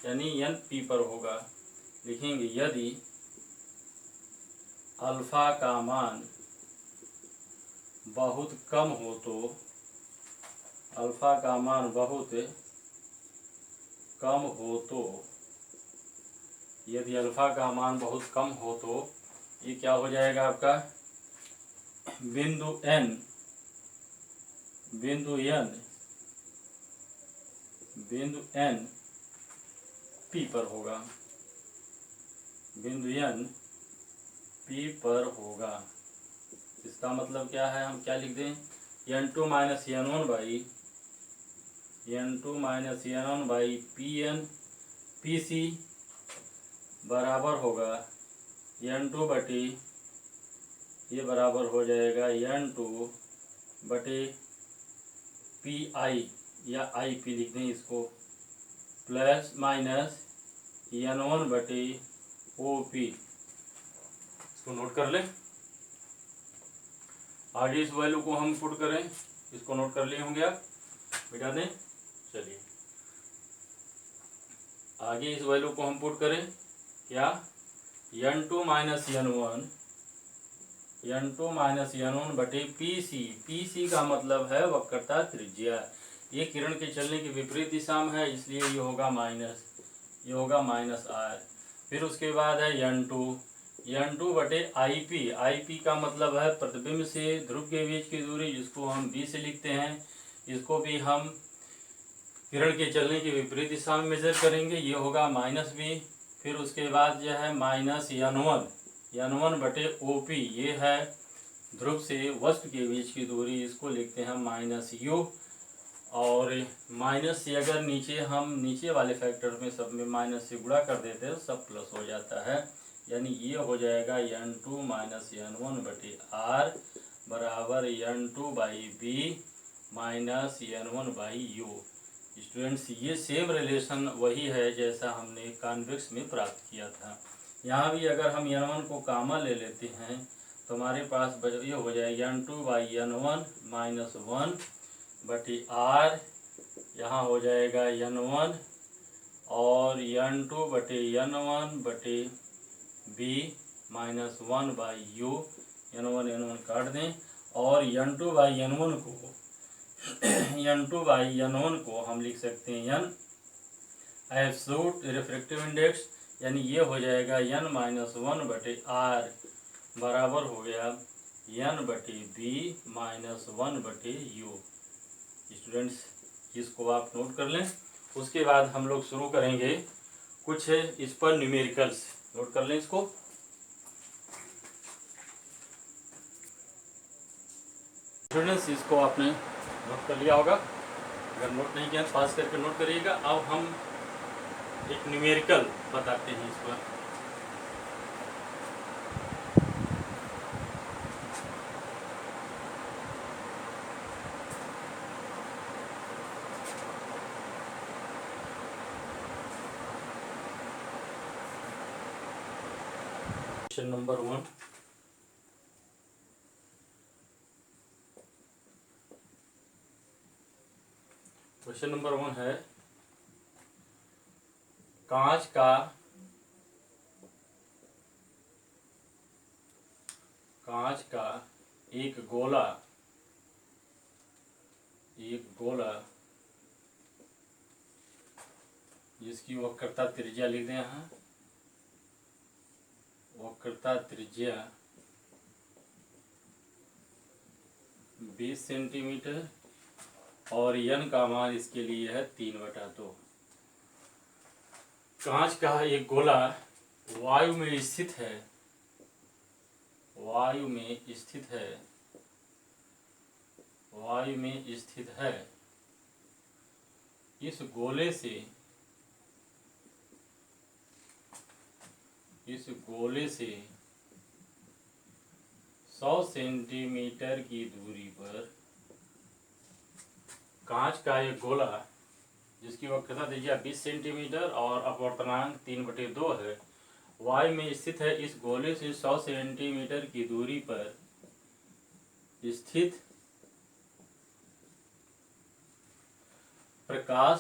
यानी n p पर होगा। लिखेंगे यदि अल्फा का मान बहुत कम हो तो, अल्फा का मान बहुत कम हो तो, यदि अल्फा का मान बहुत कम हो तो ये क्या हो जाएगा आपका बिंदु n, बिंदु n, बिंदु n p पर होगा, बिंदु n p पर होगा। इसका मतलब क्या है, हम क्या लिख दें, n2 minus n1 by n2 minus n1 by pn pc बराबर होगा n2 बटे, ये बराबर हो जाएगा n2 बटे पी आई या आई पी लिख दें इसको, प्लस माइनस n1 बटे ओ पी। इसको नोट कर लें। आगे इस वैल्यू को हम पुट करें, इसको नोट कर लिए होंगे आप, मिटा दें। चलिए आगे इस वैल्यू को हम पुट करें, क्या n2 minus n1, n2 minus n1 बटे pc, pc का मतलब है वक्रता त्रिज्या। ये किरण के चलने की विपरीत दिशा में है, इसलिए ये होगा माइनस, ये होगा माइनस r। फिर उसके बाद है n2 बटे ip, ip का मतलब है प्रतिबिंब से ध्रुव के बीच की दूरी, जिसको हम b से लिखते हैं। इसको भी हम किरण के चलने की विपरीत दिशा में मेजर करेंगे, ये होगा माइनस b। फिर उसके बाद जो है माइनस n1 बटे OP, ये है ध्रुव से वस्तु के बीच की दूरी, इसको लिखते हैं माइनस u। और माइनस से अगर नीचे हम नीचे वाले फैक्टर में सब में माइनस से गुणा कर देते हैं तो सब प्लस हो जाता है, यानी ये हो जाएगा n2 माइनस n1 बटे r बराबर n2 by B minus n1 by u। Students ये सेम रिलेशन वही है जैसा हमने कॉन्वेक्स में प्राप्त किया था। यहाँ भी अगर हम n1 को कामा ले लेते हैं तो हमारे पास ये हो जाएगा n2 बाई n1 माइनस 1 बटी r, यहाँ हो जाएगा n1 और n2 बटे n1 बटे b minus 1 by u, n1 काट दें। और n2 बाई n1 को n2 बाई n1 को हम लिख सकते हैं n एब्सोल्यूट रिफ्रैक्टिव इंडेक्स, यानी ये हो जाएगा n माइनस 1 बटे r बराबर हो गया n बटे b माइनस 1 बटे u। स्टूडेंट्स इसको आप नोट कर लें। उसके बाद हम लोग शुरू करेंगे कुछ इस पर न्यूमेरिकल्स, नोट कर लें इसको। स्टूडेंट्स इसको आपने नोट कर लिया होगा, अगर नोट नहीं किया पास करके नोट करिएगा। अब हम एक न्यूमेरिकल बताते हैं इस पर। क्वेश्चन नंबर 1, क्वेश्चन नंबर 1 है कांच का एक गोला जिसकी वक्रता त्रिज्या लिख दें यहाँ, वक्रता त्रिज्या 20 सेंटीमीटर और n का मान इसके लिए है 3/2। कांच का एक गोला वायु में स्थित है, वायु में स्थित है, वायु में स्थित है। इस गोले से 100 सेंटीमीटर की दूरी पर कांच का एक गोला जिसकी वक्रता त्रिज्या 20 सेंटीमीटर और अपवर्तनांक 3/2 है, वायु में स्थित है। इस गोले से 100 सेंटीमीटर की दूरी पर स्थित प्रकाश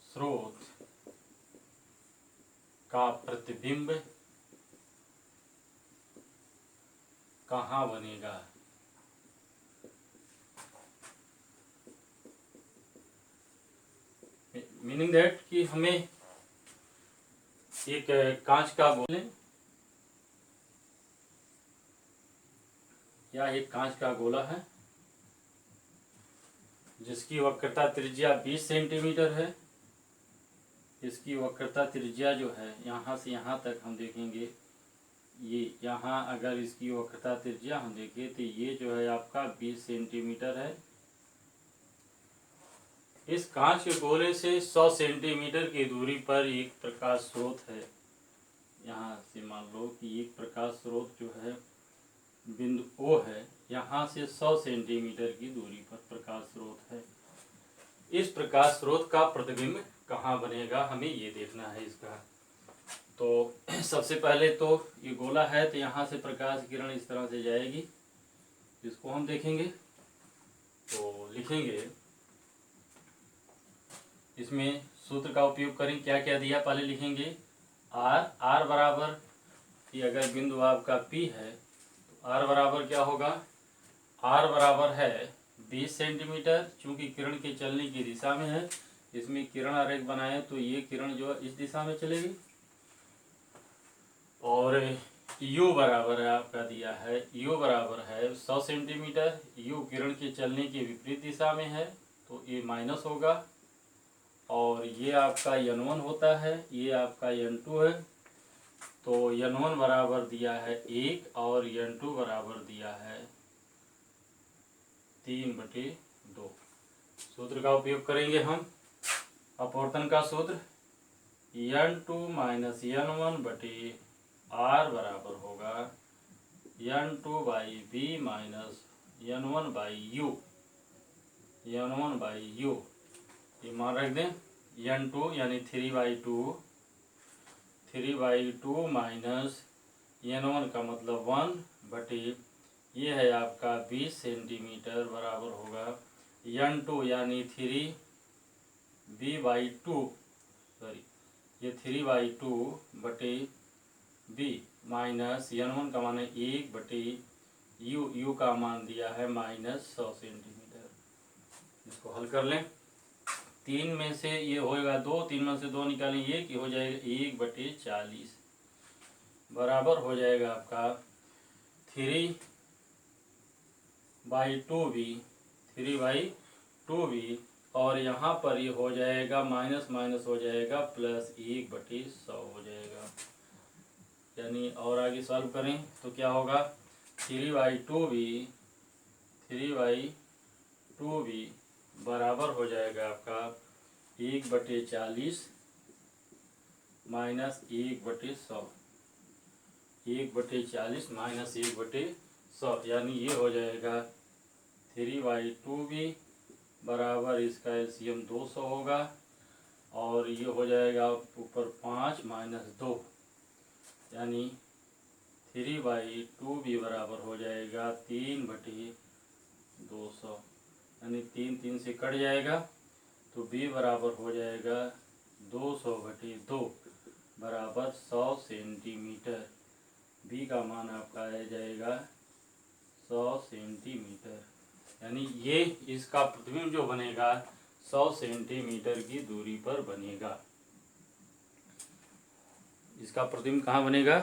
स्रोत का प्रतिबिंब कहाँ बनेगा? मीनिंग दैट कि हमें एक कांच का गोले या एक कांच का गोला है जिसकी वक्रता त्रिज्या 20 सेंटीमीटर है। इसकी वक्रता त्रिज्या जो है यहाँ से यहाँ तक हम देखेंगे, ये यहाँ अगर इसकी वक्रता त्रिज्या हम देखें तो ये जो है आपका 20 सेंटीमीटर है। इस कांच के गोले से 100 सेंटीमीटर की दूरी पर एक प्रकाश स्रोत है। यहाँ से मान लो कि एक प्रकाश स्रोत जो है बिंदु O है, यहाँ से 100 सेंटीमीटर की दूरी पर प्रकाश स्रोत है। इस प्रकाश स्रोत का प्रतिबिंब कहाँ बनेगा, हमें ये देखना है इसका। तो सबसे पहले तो ये गोला है तो यहाँ से प्रकाश किरण इस तरह से जाएगी, इसको हम देखेंगे। तो लिखेंगे, इसमें सूत्र का उपयोग करें। क्या क्या दिया पहले लिखेंगे। आर बराबर कि अगर बिंदु आपका P है तो आर बराबर क्या होगा, आर बराबर है 20 सेंटीमीटर। चूंकि किरण के चलने की दिशा में है, इसमें किरण आरेख बनाए तो ये किरण जो है इस दिशा में चलेगी। और U बराबर है आपका दिया है, U बराबर है 100 सेंटीमीटर। U किरण के चलने की विपरीत दिशा में है तो ये माइनस होगा। और ये आपका N1 होता है, ये आपका N2 है। तो N1 बराबर दिया है 1 और N2 बराबर दिया है 3/2। सूत्र का उपयोग करेंगे हम। अपवर्तन का सूत्र N2 माइनस N1 बटे R बराबर होगा N2/V माइनस N1/U। ये मान रख दें। N2 यानी 3/2 माइनस N1 का मतलब 1 बटे ये है आपका 20 सेंटीमीटर बराबर होगा N2 यानी 3/2 बटे B माइनस N1 का मान है 1 बटे U का मान दिया है माइनस 100 सेंटीमीटर। इसको हल कर लें। 3 में से ये होएगा 2, 3 में से 2 निकालें, ये कि हो जाएगा 1/40 बराबर हो जाएगा आपका 3/2V और यहाँ पर ये हो जाएगा माइनस माइनस हो जाएगा प्लस 1/100 हो जाएगा। यानी और आगे सॉल्व करें तो क्या होगा, 3/2V बराबर हो जाएगा आपका 1/40 माइनस 1/100, 1/40 माइनस 1/100 यानी ये हो जाएगा 3/2V बराबर इसका एलसीएम 200 होगा। और ये हो जाएगा ऊपर 5 माइनस 2 यानी 3/2V बराबर हो जाएगा 3/200 यानी 3 से कट जाएगा तो B बराबर हो जाएगा 200/2 बराबर 100 सेंटीमीटर। B का मान आपका आ जाएगा 100 सेंटीमीटर। यानी ये इसका प्रतिबिंब जो बनेगा 100 सेंटीमीटर की दूरी पर बनेगा। इसका प्रतिबिंब कहाँ बनेगा,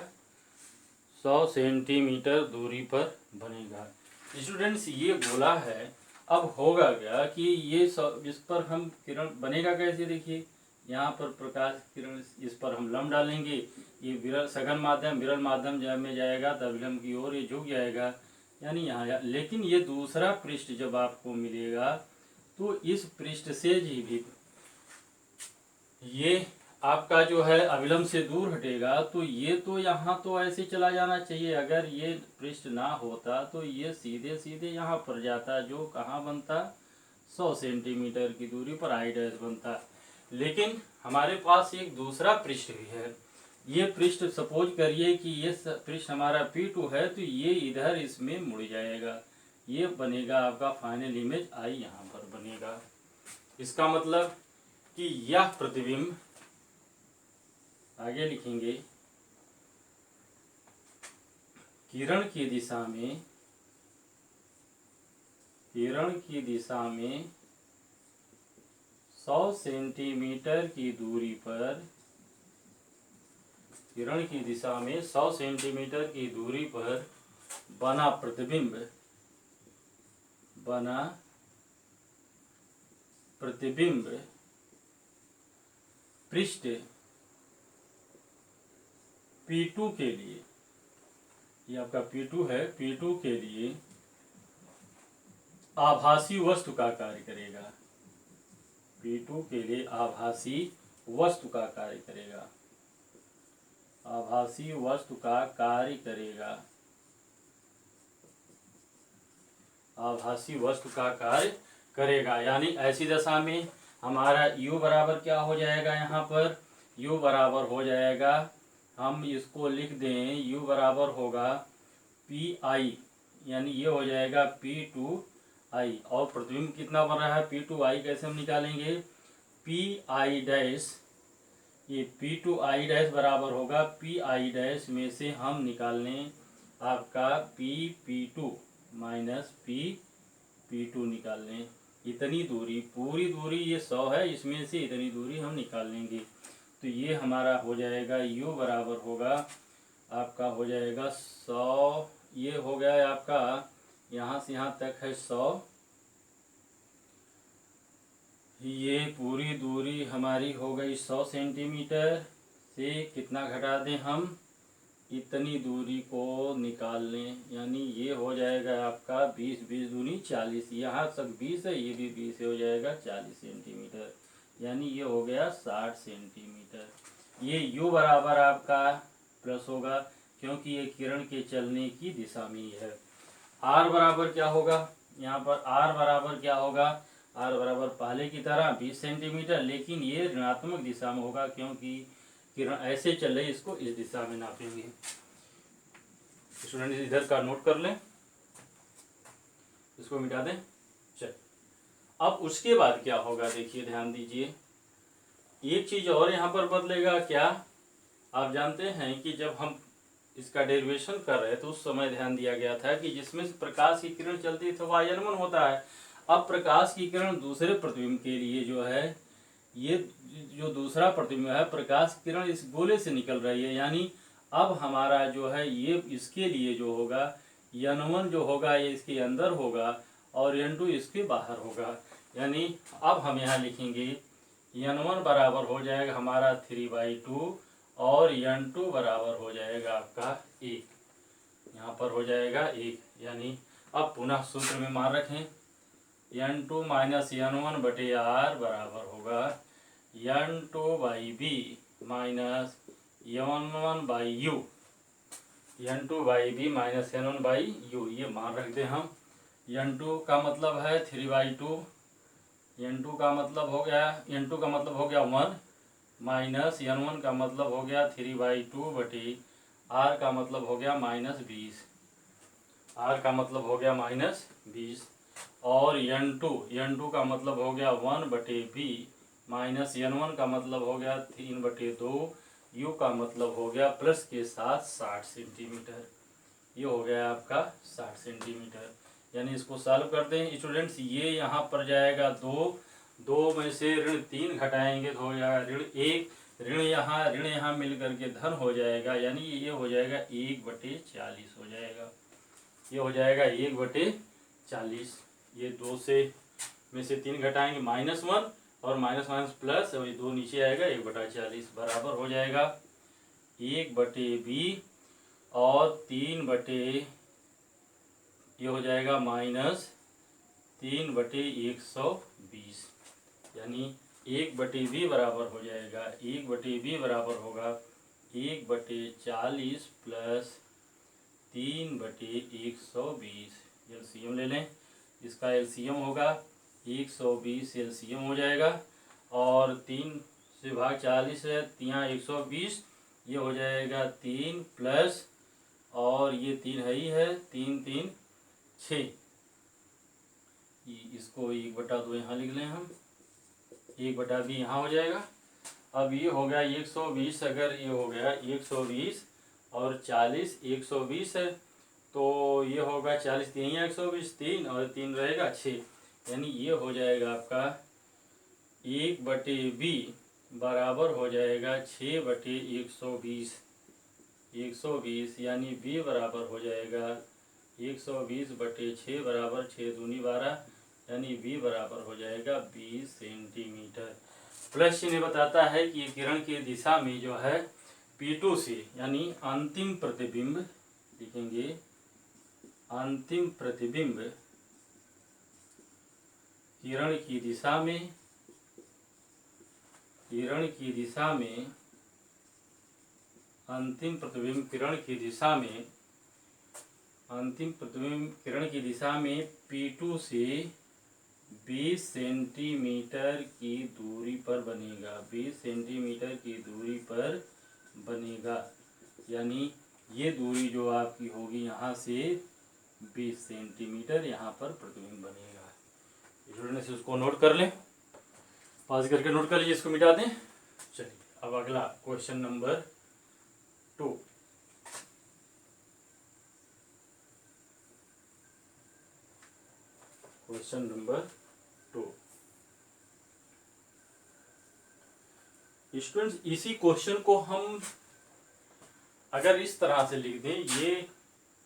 100 सेंटीमीटर दूरी पर बनेगा। स्टूडेंट्स ये गोला है। अब होगा क्या कि ये इस पर हम किरण बनेगा कैसे, देखिए यहाँ पर प्रकाश किरण इस पर हम लम्ब डालेंगे, ये विरल सघन माध्यम विरल माध्यम में जाएगा तब लम्ब की ओर ये झुक जाएगा यानी यहाँ। लेकिन ये दूसरा पृष्ठ जब आपको मिलेगा तो इस पृष्ठ से भी ये आपका जो है अविलंब से दूर हटेगा तो ये तो यहाँ तो ऐसे चला जाना चाहिए। अगर ये पृष्ठ ना होता तो ये सीधे सीधे यहाँ पर जाता, जो कहाँ बनता 100 सेंटीमीटर की दूरी पर I डैश बनता। लेकिन हमारे पास एक दूसरा पृष्ठ भी है। ये पृष्ठ सपोज करिए कि ये पृष्ठ हमारा P2 है तो ये इधर इसमें मुड़ जाएगा। ये बनेगा आपका फाइनल इमेज आई यहाँ पर बनेगा। इसका मतलब कि यह प्रतिबिंब, आगे लिखेंगे, किरण की दिशा में 100 सेंटीमीटर की दूरी पर, किरण की दिशा में 100 सेंटीमीटर की दूरी पर बना प्रतिबिंब पृष्ठ P2 के लिए, ये आपका P2 है, P2 के लिए आभासी वस्तु का कार्य करेगा। P2 के लिए आभासी वस्तु का कार्य करेगा, आभासी वस्तु का कार्य करेगा, आभासी वस्तु का कार्य करेगा। यानी ऐसी दशा में हमारा U बराबर क्या हो जाएगा, यहाँ पर U बराबर हो जाएगा, हम इसको लिख दें, U बराबर होगा PI, यानी ये हो जाएगा P2I। और प्रतिबिंब कितना बन रहा है, P2I, कैसे हम निकालेंगे, PI डैश, ये P2I डैश बराबर होगा PI डैश में से हम निकालने आपका P2 माइनस P2 निकाल लें। इतनी दूरी, पूरी दूरी ये 100 है, इसमें से इतनी दूरी हम निकाल लेंगे। तो ये हमारा हो जाएगा U बराबर होगा आपका, हो जाएगा 100, ये हो गया आपका यहाँ से यहाँ तक है 100, ये पूरी दूरी हमारी हो गई 100 सेंटीमीटर से कितना घटा दें हम, इतनी दूरी को निकाल लें, यानी ये हो जाएगा आपका 20, 20 दूनी 40, यहाँ तक 20 है, ये भी 20 हो जाएगा 40 सेंटीमीटर, यानी ये हो गया 60 सेंटीमीटर। ये U बराबर आपका प्लस होगा क्योंकि ये किरण के चलने की दिशा में ही है। R बराबर क्या होगा, यहाँ पर R बराबर क्या होगा, R बराबर पहले की तरह 20 सेंटीमीटर, लेकिन ये ऋणात्मक दिशा में होगा क्योंकि किरण ऐसे चल रही, इसको इस दिशा में नापेंगे। स्टूडेंट इधर का नोट कर लें, इसको मिटा दें। चल, अब उसके बाद क्या होगा, देखिए ध्यान दीजिए, एक चीज और यहाँ पर बदलेगा। क्या आप जानते हैं कि जब हम इसका डेरिवेशन कर रहे थे उस समय ध्यान दिया गया था कि जिसमें से प्रकाश की किरण चलती है तो वह आयनमन होता है। अब प्रकाश की किरण दूसरे प्रतिबिंब के लिए जो है, ये जो दूसरा प्रतिबिंब है, प्रकाश किरण इस गोले से निकल रही है, यानी अब हमारा जो है ये इसके लिए जो होगा, N1 जो होगा ये इसके अंदर होगा और N2 इसके बाहर होगा। यानी अब हम यहाँ लिखेंगे N1 बराबर हो जाएगा हमारा 3/2 और N2 बराबर हो जाएगा आपका 1, यहाँ पर हो जाएगा 1। यानी अब पुनः सूत्र में मान रखें, N2 माइनस N1 बटे R बराबर होगा N2/B minus N1/U, N2/B minus N1/U, ये मान रख दें हम। N2 का मतलब है 3/2, N2 का मतलब हो गया, N2 का मतलब हो गया 1 माइनस N1 का मतलब हो गया 3/2 बटे R का मतलब हो गया -20, R का मतलब हो गया -20 और N2 का मतलब हो गया 1/B माइनस N1 का मतलब हो गया 3/2, U का मतलब हो गया प्लस के साथ 60 सेंटीमीटर, ये हो गया आपका 60 सेंटीमीटर। यानी इसको सॉल्व कर दें स्टूडेंट्स, ये यहाँ पर जाएगा 2 में से ऋण 3 घटाएंगे तो हो जाएगा ऋण 1, ऋण यहाँ मिल करके धन हो जाएगा, यानी ये हो जाएगा 1/40 हो जाएगा, ये हो जाएगा 1/40। ये 2 में से 3 घटाएंगे -1 और माइनस प्लस, और ये 2 नीचे आएगा 1/40 बराबर हो जाएगा 1/B और 3 ये हो जाएगा -3/120, यानी 1/B बराबर हो जाएगा, 1/B बराबर होगा 1/40 प्लस 3/120। एलसीएम ले लें, इसका एलसीएम होगा 120, एलसीएम हो जाएगा और 3 से भाग 40 है, यहाँ 120, ये हो जाएगा 3 प्लस और ये 3 है ही है, 3 3 6, इसको 1/2 यहाँ लिख लें हम, 1/b यहाँ हो जाएगा। अब ये हो गया 120, अगर ये हो गया 120 और 40, 120 है तो ये होगा 40 3 या 120 3 और 3 रहेगा 6, यानी ये हो जाएगा आपका 1/b बराबर हो जाएगा 6/120, 120 यानी b बराबर हो जाएगा 120/6 बराबर 6 दूनी 12, यानी b बराबर हो जाएगा 20 सेंटीमीटर। प्लस चिन्ह बताता है कि किरण की दिशा में जो है P2 से, यानी अंतिम प्रतिबिंब लिखेंगे, अंतिम प्रतिबिंब किरण की दिशा में, किरण की दिशा में, अंतिम प्रतिबिंब किरण की दिशा में, अंतिम प्रतिबिंब किरण की दिशा में P2 से 20 सेंटीमीटर की दूरी पर बनेगा, 20 सेंटीमीटर की दूरी पर बनेगा, यानी ये दूरी जो आपकी होगी यहाँ से 20 सेंटीमीटर यहाँ पर प्रतिबिंब बनेगा। जुड़ने से उसको नोट कर लें, पास करके नोट कर लीजिए, इसको मिटा दें। चलिए अब अगला question number 2। Question number 2 students, इसी क्वेश्चन को हम अगर इस तरह से लिख दें, ये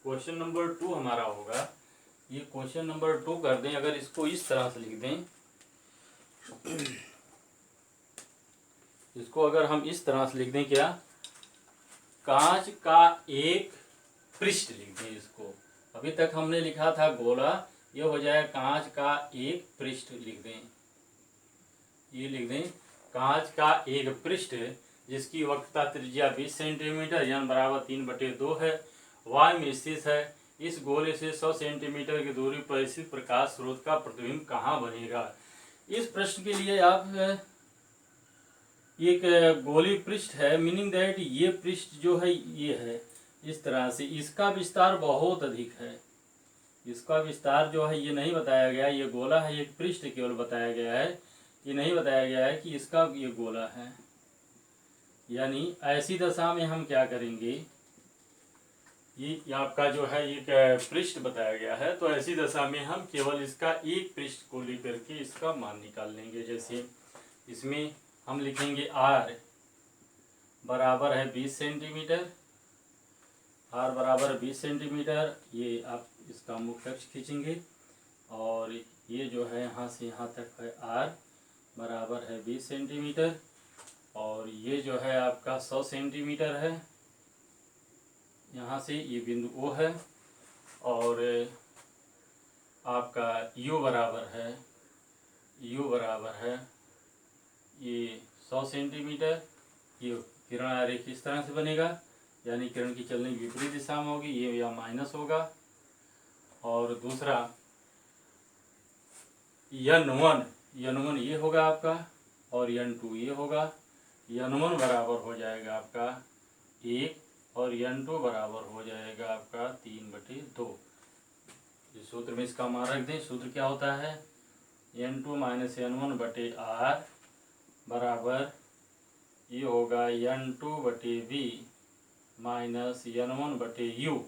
क्वेश्चन नंबर 2 हमारा होगा, ये क्वेश्चन नंबर 2 कर दें, अगर इसको इस तरह से लिख दें, इसको अगर हम इस तरह से लिख दें, क्या, कांच का एक पृष्ठ लिख दें इसको। अभी तक हमने लिखा था गोला, ये हो जाए कांच का एक पृष्ठ लिख दें, ये लिख दें कांच का एक पृष्ठ जिसकी वक्रता त्रिज्या 20 सेंटीमीटर यानी बराबर 3/2 है, वाय में स्थित है। इस गोले से 100 सेंटीमीटर की दूरी पर स्थित प्रकाश स्रोत का प्रतिबिंब कहाँ बनेगा। इस प्रश्न के लिए आप एक गोली पृष्ठ है, मीनिंग दैट ये पृष्ठ जो है ये है इस तरह से, इसका विस्तार बहुत अधिक है, इसका विस्तार जो है ये नहीं बताया गया, ये गोला है, एक पृष्ठ केवल बताया गया है, ये नहीं बताया गया है कि इसका ये गोला है। यानी ऐसी दशा में हम क्या करेंगे, ये आपका जो है एक पृष्ठ बताया गया है, तो ऐसी दशा में हम केवल इसका एक पृष्ठ को लेकर के इसका मान निकाल लेंगे। जैसे इसमें हम लिखेंगे r बराबर है 20 सेंटीमीटर, r बराबर 20 सेंटीमीटर, ये आप इसका मुख्य अक्ष खींचेंगे और ये जो है यहाँ से यहाँ तक है r बराबर है 20 सेंटीमीटर, और ये जो है आपका 100 सेंटीमीटर है, यहाँ से ये बिंदु O है, और आपका U बराबर है ये 100 सेंटीमीटर। ये किरण आरेख इस तरह से बनेगा, यानी किरण की चलने की विपरीत दिशा में होगी, ये या माइनस होगा। और दूसरा N1 ये होगा आपका, और N2 ये होगा। N1 बराबर हो जाएगा आपका 1 और N2 बराबर हो जाएगा आपका 3/2। इस सूत्र में इसका मान रख दें। सूत्र क्या होता है, N2 माइनस N1/R बराबर ये होगा N2/V माइनस N1/U,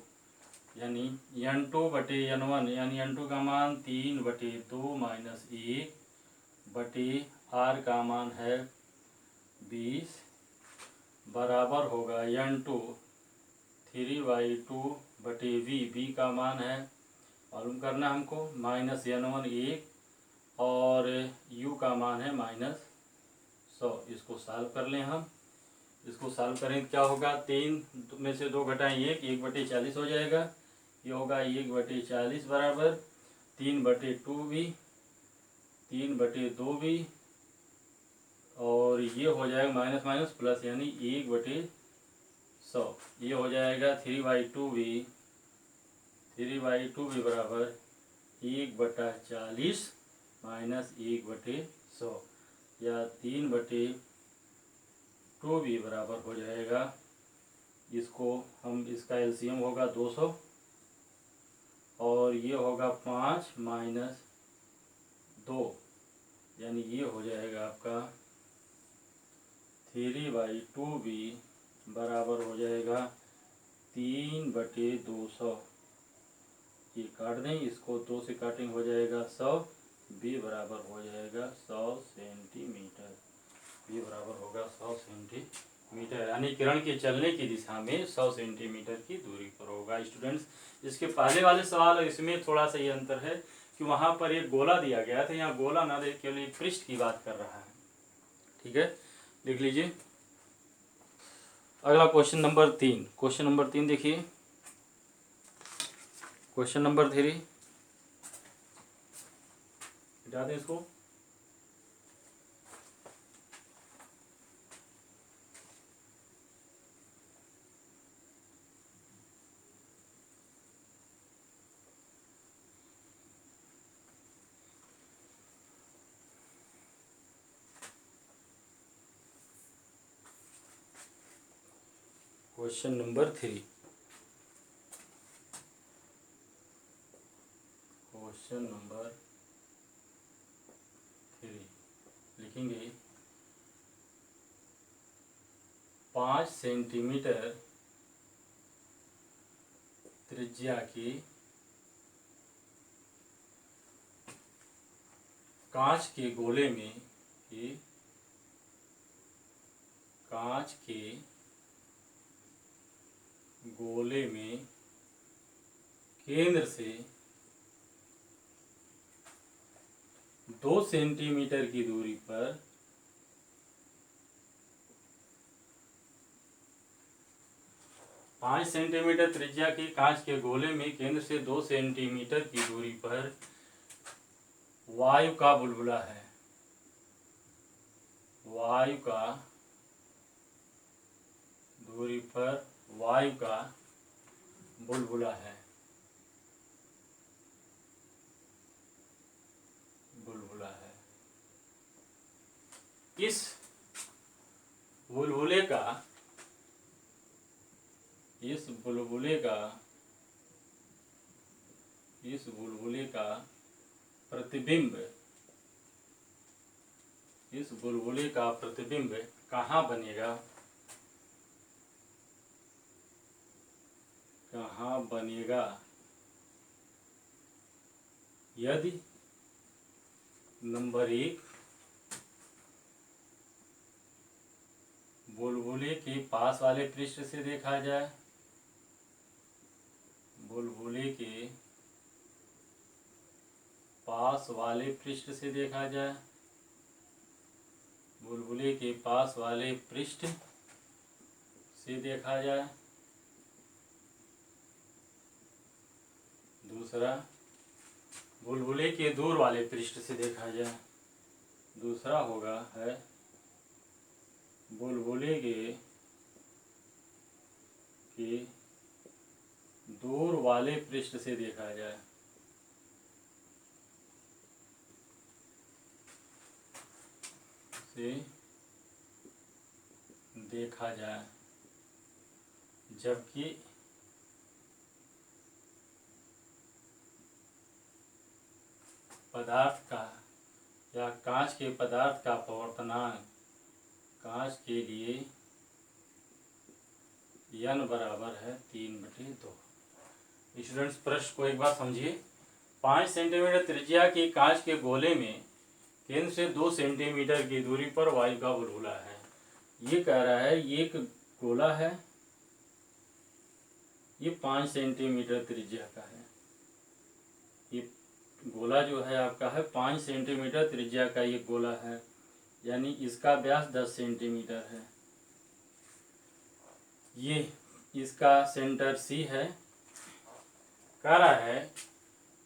यानी N2/N1 यानी N2 का मान 3/2 माइनस 1/R का मान है 20 बराबर होगा N2 3/2/V, V का मान है मालूम करना हमको, माइनस N1 1 और U का मान है -100। इसको सॉल्व कर लें हम, इसको सॉल्व करें तो क्या होगा, 3 में से 2 घटाएं 1, 1/40 हो जाएगा। ये होगा 1/40 बराबर 3/2V, 3/2V, और ये हो जाएगा माइनस माइनस प्लस यानी 1/100। ये हो जाएगा 3/2V, 3/2V बराबर 1/40 माइनस 1/100, या 3/2V बराबर हो जाएगा, इसको हम इसका एलसीएम होगा 200, और ये होगा 5 माइनस 2, यानी ये हो जाएगा आपका 3/2b बराबर हो जाएगा 3/200। ये काट दें, इसको 2 से काटेंगे हो जाएगा 100। b बराबर हो जाएगा 100 सेंटीमीटर। b बराबर होगा 100 सेंटीमीटर, यानी किरण के चलने की दिशा में 100 सेंटीमीटर की दूरी पर होगा। स्टूडेंट्स, इसके पहले वाले सवाल और इसमें थोड़ा सा ये अंतर है कि वहाँ पर एक गोला दिया गया था, यहाँ गोला ना दे केवल एक पृष्ठ की बात कर रहा है। ठीक है, लिख लीजिए। अगला क्वेश्चन नंबर 3। क्वेश्चन नंबर 3 देखिए। क्वेश्चन नंबर 3, हटा दें इसको। क्वेश्चन नंबर 3, क्वेश्चन नंबर 3 लिखेंगे 5 सेंटीमीटर त्रिज्या की कांच के गोले में कांच के गोले में केंद्र से 2 सेंटीमीटर की दूरी पर पाँच सेंटीमीटर त्रिज्या के कांच के गोले में केंद्र से 2 सेंटीमीटर की दूरी पर वायु का बुलबुला है। वायु का दूरी पर वायु का बुलबुला है। बुलबुला है। इस बुलबुले का प्रतिबिंब कहाँ बनेगा? यदि नंबर 1 बुलबुले के पास वाले पृष्ठ से देखा जाए, बुलबुले के पास वाले पृष्ठ से देखा जाए, बुलबुले के पास वाले पृष्ठ से देखा जाए। दूसरा, बुलबुले के दूर वाले पृष्ठ से देखा जाए। दूसरा होगा है बुलबुले के दूर वाले पृष्ठ से देखा जाए। जबकि पदार्थ का या कांच के पदार्थ का पवर्तनांक कांच के लिए n बराबर है 3/2। स्टूडेंट्स, प्रश्न को एक बार समझिए। 5 सेंटीमीटर त्रिज्या के कांच के गोले में केंद्र से 2 सेंटीमीटर की दूरी पर वायु का बुलबुला है। ये कह रहा है ये एक गोला है, ये 5 सेंटीमीटर त्रिज्या का है। ये गोला जो है आपका है 5 सेंटीमीटर त्रिज्या का ये गोला है, यानी इसका व्यास 10 सेंटीमीटर है। ये इसका सेंटर C है। कह रहा है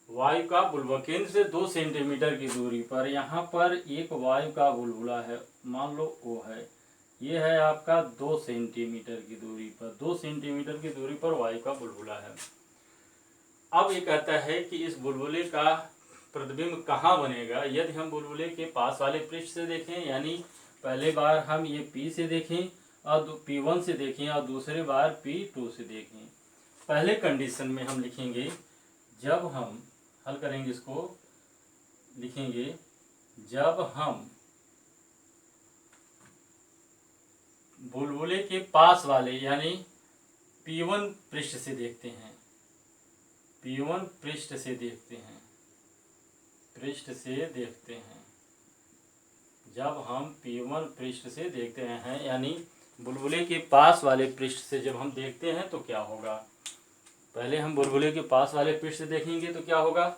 वायु का बुलबुला केंद्र से 2 सेंटीमीटर की दूरी पर, यहाँ पर एक वायु का बुलबुला है, मान लो O है। ये है आपका 2 सेंटीमीटर की दूरी पर, 2 सेंटीमीटर की दूरी पर वायु का बुलबुला है। अब ये कहता है कि इस बुलबुले का प्रतिबिंब कहाँ बनेगा? यदि हम बुलबुले के पास वाले पृष्ठ से देखें, यानी पहले बार हम ये P से देखें और P1 से देखें और दूसरे बार P2 से देखें। पहले कंडीशन में हम लिखेंगे, जब हम हल करेंगे इसको, लिखेंगे जब हम बुलबुले के पास वाले यानी P1 पृष्ठ से देखते हैं, P1 पृष्ठ से देखते हैं, पृष्ठ से देखते हैं, जब हम P1 पृष्ठ से देखते हैं यानी बुलबुले के पास वाले पृष्ठ से जब हम देखते हैं तो क्या होगा। पहले हम बुलबुले के पास वाले पृष्ठ से देखेंगे तो क्या होगा,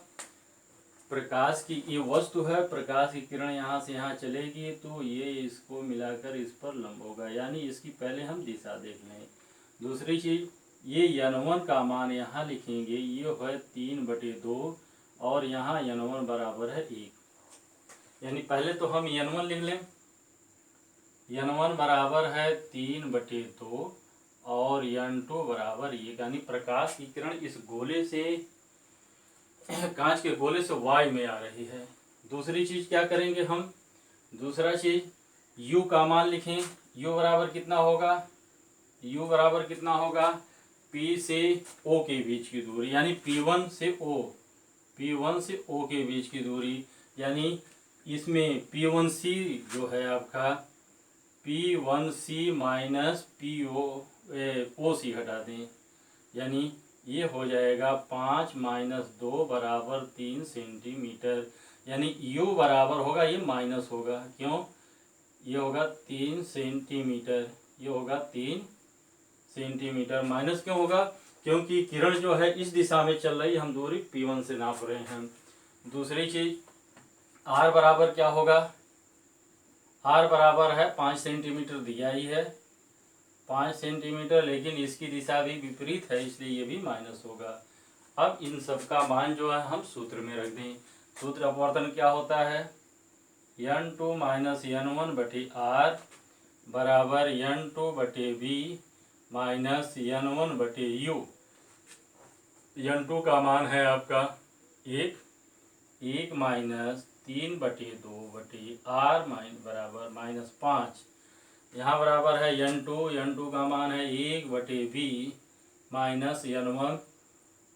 प्रकाश की ये वस्तु है, प्रकाश की किरण यहाँ से यहाँ चलेगी तो ये इसको मिलाकर इस पर लंब होगा, यानी इसकी पहले हम दिशा देख लें। दूसरी चीज, ये n1 का मान यहाँ लिखेंगे, ये है 3/2 और यहाँ n1 बराबर है 1, यानी पहले तो हम n1 लिख लें, n1 बराबर है 3/2 और n2 बराबर 1, यानी प्रकाश की किरण इस गोले से, कांच के गोले से y में आ रही है। दूसरी चीज क्या करेंगे हम, दूसरा चीज u का मान लिखें, u बराबर कितना होगा, u बराबर कितना होगा, P से O के बीच की दूरी यानी P1 से O, P1 से O के बीच की दूरी, यानी इसमें P1C जो है आपका P1C माइनस OC हटा दें, यानी ये हो जाएगा 5 - 2 बराबर 3 सेंटीमीटर, यानी U बराबर होगा, ये माइनस होगा, क्यों, ये होगा 3 सेंटीमीटर, ये होगा 3 सेंटीमीटर, माइनस क्यों होगा, क्योंकि किरण जो है इस दिशा में चल रही, हम दूरी P1 से नाप रहे हैं। दूसरी चीज R बराबर क्या होगा, R बराबर है 5 सेंटीमीटर दिया ही है, 5 सेंटीमीटर, लेकिन इसकी दिशा भी विपरीत है इसलिए ये भी माइनस होगा। अब इन सब का मान जो है हम सूत्र में रख दें, सूत्र अपवर्तन क्या होता है, n2 - n1/r बराबर n2/v माइनस n1/u। n2 का मान है आपका 1 माइनस 3/2/r बराबर -5, यहाँ बराबर है n2 का मान है 1/v माइनस n1,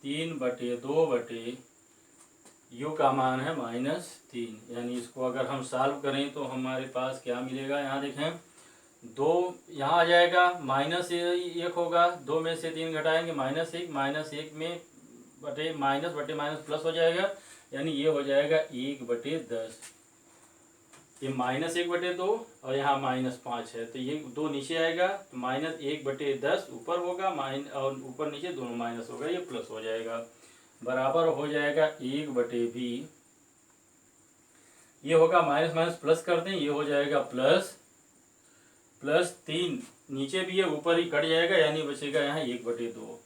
3/2/u का मान है -3, यानी इसको अगर हम सॉल्व करें तो हमारे पास क्या मिलेगा, यहाँ देखें 2 यहाँ आ जाएगा, -1 होगा, 2 में से 3 घटाएंगे -1, -1 में माइनस प्लस हो जाएगा, यानी ये हो जाएगा 1/10, ये -1/2 और यहाँ -5 है तो ये 2 नीचे आएगा, तो -1/10 ऊपर होगा, और ऊपर नीचे दोनों माइनस होगा, ये प्लस हो जाएगा, बराबर हो जाएगा 1/v, ये होगा माइनस प्लस कर दें, ये हो जाएगा प्लस 3 नीचे भी है ऊपर ही कट जाएगा, यानी बचेगा यहाँ 1/2,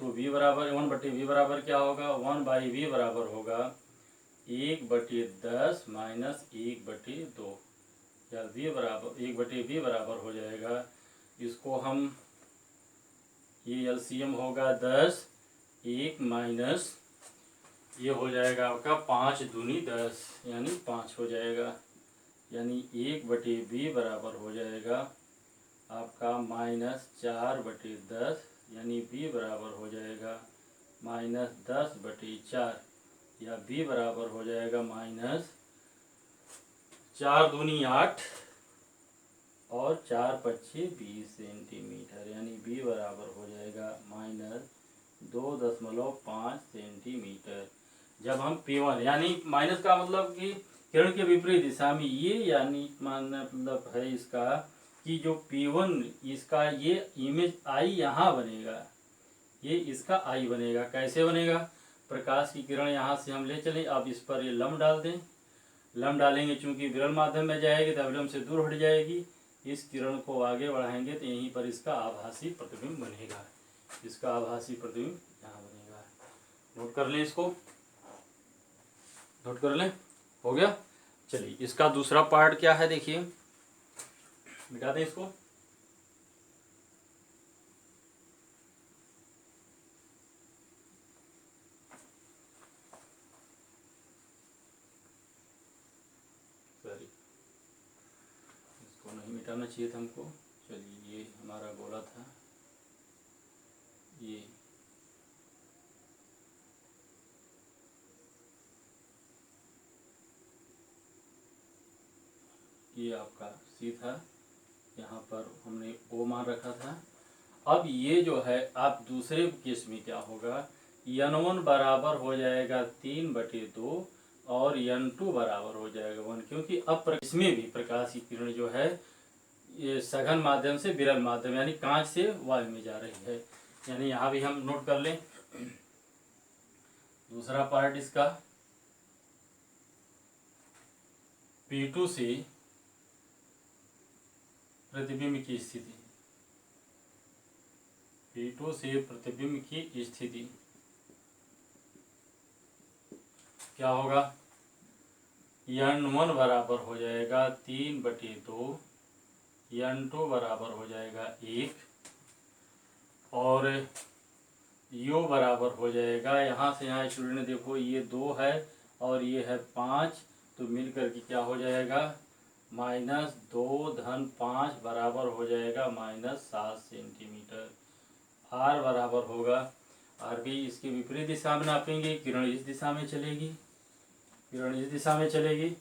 तो v बराबर 1/v बराबर क्या होगा, 1/v बराबर होगा 1/10 माइनस 1/2, या v बराबर 1/v बराबर हो जाएगा, इसको हम ये एलसीएम होगा 10, 1 माइनस ये हो जाएगा आपका 5 दूनी 10, यानी 5 हो जाएगा, यानी 1/v बराबर हो जाएगा आपका -4/10, यानी v बराबर हो जाएगा -10/4, या v बराबर हो जाएगा -4 दूनी 8 और 4 पच्चे 20 सेंटीमीटर, यानी v बराबर हो जाएगा -2.5 सेंटीमीटर। जब हम P1 यानी माइनस का मतलब कि किरण के विपरीत दिशा में, ये यानी मतलब है इसका कि जो P1 इसका ये इमेज I यहाँ बनेगा, ये इसका I बनेगा, कैसे बनेगा, प्रकाश की किरण यहाँ से हम ले चलें, अब इस पर ये लंब डाल दें, लंब डालेंगे चूंकि विरल माध्यम में जाएगी तो विलंब से दूर हट जाएगी, इस किरण को आगे बढ़ाएंगे तो यहीं पर इसका आभासी प्रतिबिंब बनेगा, इसका आभासी प्रतिबिंब यहाँ बनेगा। नोट कर लें, इसको नोट कर लें, हो गया। चलिए इसका दूसरा पार्ट क्या है, देखिए, मिटा दें इसको, सॉरी इसको नहीं मिटाना चाहिए था हमको। चलिए ये हमारा गोला था, ये सी था, यहाँ पर हमने ओ मान रखा था। अब ये जो है आप दूसरे केस में क्या होगा, n1 बराबर हो जाएगा 3/2 और n2 बराबर हो जाएगा 1, क्योंकि अब इसमें भी प्रकाश की किरण जो है ये सघन माध्यम से विरल माध्यम यानी कांच से वायु में जा रही है। यानी यहाँ भी हम नोट कर लें दूसरा पार्ट इसका, P2 से प्रतिबिंब की स्थिति, P2 से प्रतिबिंब की स्थिति क्या होगा, n1 बराबर हो जाएगा 3/2, n2 बराबर हो जाएगा 1 और u बराबर हो जाएगा, यहाँ से यहाँ स्टूडेंट देखो ये 2 है और ये है 5, तो मिल करके क्या हो जाएगा -2 धन 5 बराबर हो जाएगा -7 सेंटीमीटर। r बराबर होगा, r भी इसके विपरीत दिशा में नापेंगे, किरण इस दिशा में चलेगी, किरण इस दिशा में चलेगी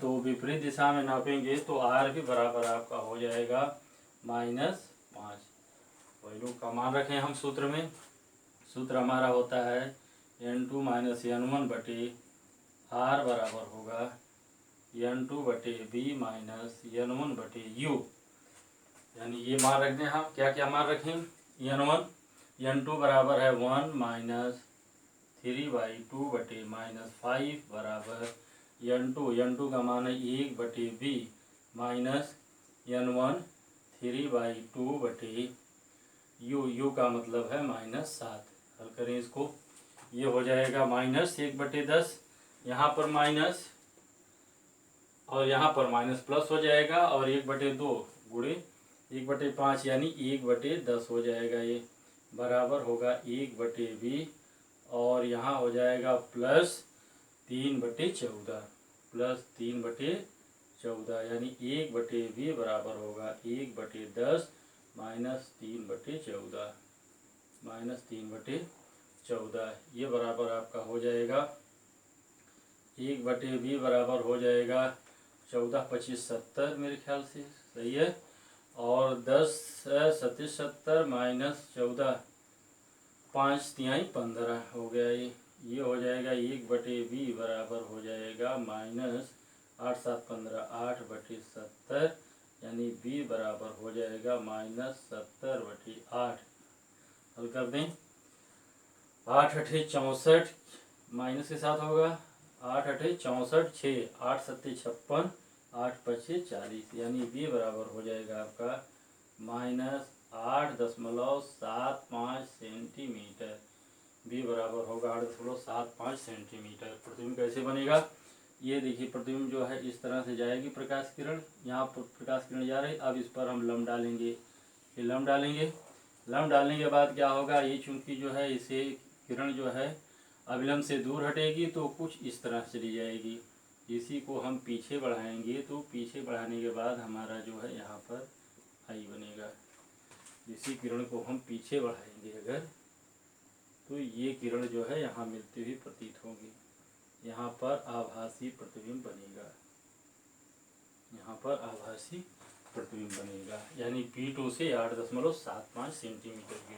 तो विपरीत दिशा में नापेंगे तो r भी बराबर आपका हो जाएगा -5। वैल्यू का मान रखें हम सूत्र में, सूत्र हमारा होता है n2 - n1 बटे r बराबर होगा n2 बटे b माइनस n1 बटे u। यानी ये मान रख दें हम, क्या क्या मान रखें, n1 n2 बराबर है 1 माइनस 3/2 बटे -5 बराबर n2 का मान है 1/b माइनस n1 3/2 बटे u का मतलब है -7। हल करें इसको, ये हो जाएगा -1/10, यहाँ पर माइनस और यहाँ पर माइनस प्लस हो जाएगा और 1/2 गुणे 1/5 यानी 1/10 हो जाएगा, ये बराबर होगा 1/b और यहाँ हो जाएगा प्लस 3/14, प्लस 3/14 यानी 1/b बराबर होगा 1/10 माइनस 3/14, माइनस 3/14। ये बराबर आपका हो जाएगा 1/b बराबर हो जाएगा 14 25 70 मेरे ख्याल से सही है, और 10 37 70 माइनस 14 5 तिहाई 15 हो गया। ये हो जाएगा 1/b बराबर हो जाएगा -8 7 15 8/70 यानी b बराबर हो जाएगा -70/8। हल कर दें, 8 8 64 माइनस के साथ होगा, 8 8 64 6 8 7 56 8 5 40 यानी b बराबर हो जाएगा आपका -8.75 सेंटीमीटर। b बराबर होगा 8.75 सेंटीमीटर। प्रतिबिंब कैसे बनेगा, ये देखिए प्रतिबिंब जो है इस तरह से जाएगी प्रकाश किरण, यहाँ पर प्रकाश किरण जा रही, अब इस पर हम लम्ब डालेंगे, ये लम्ब डालेंगे, लम्ब डालने के बाद क्या होगा, ये चूंकि जो है इसे किरण जो है अभिलंब से दूर हटेगी तो कुछ इस तरह चली जाएगी, इसी को हम पीछे बढ़ाएंगे तो पीछे बढ़ाने के बाद हमारा जो है यहाँ पर आई बनेगा। इसी किरण को हम पीछे बढ़ाएंगे अगर तो ये किरण जो है यहाँ मिलती हुई प्रतीत होगी, यहाँ पर आभासी प्रतिबिंब बनेगा, यहाँ पर आभासी प्रतिबिंब बनेगा, यानी P2 से 8.75 सेंटीमीटर की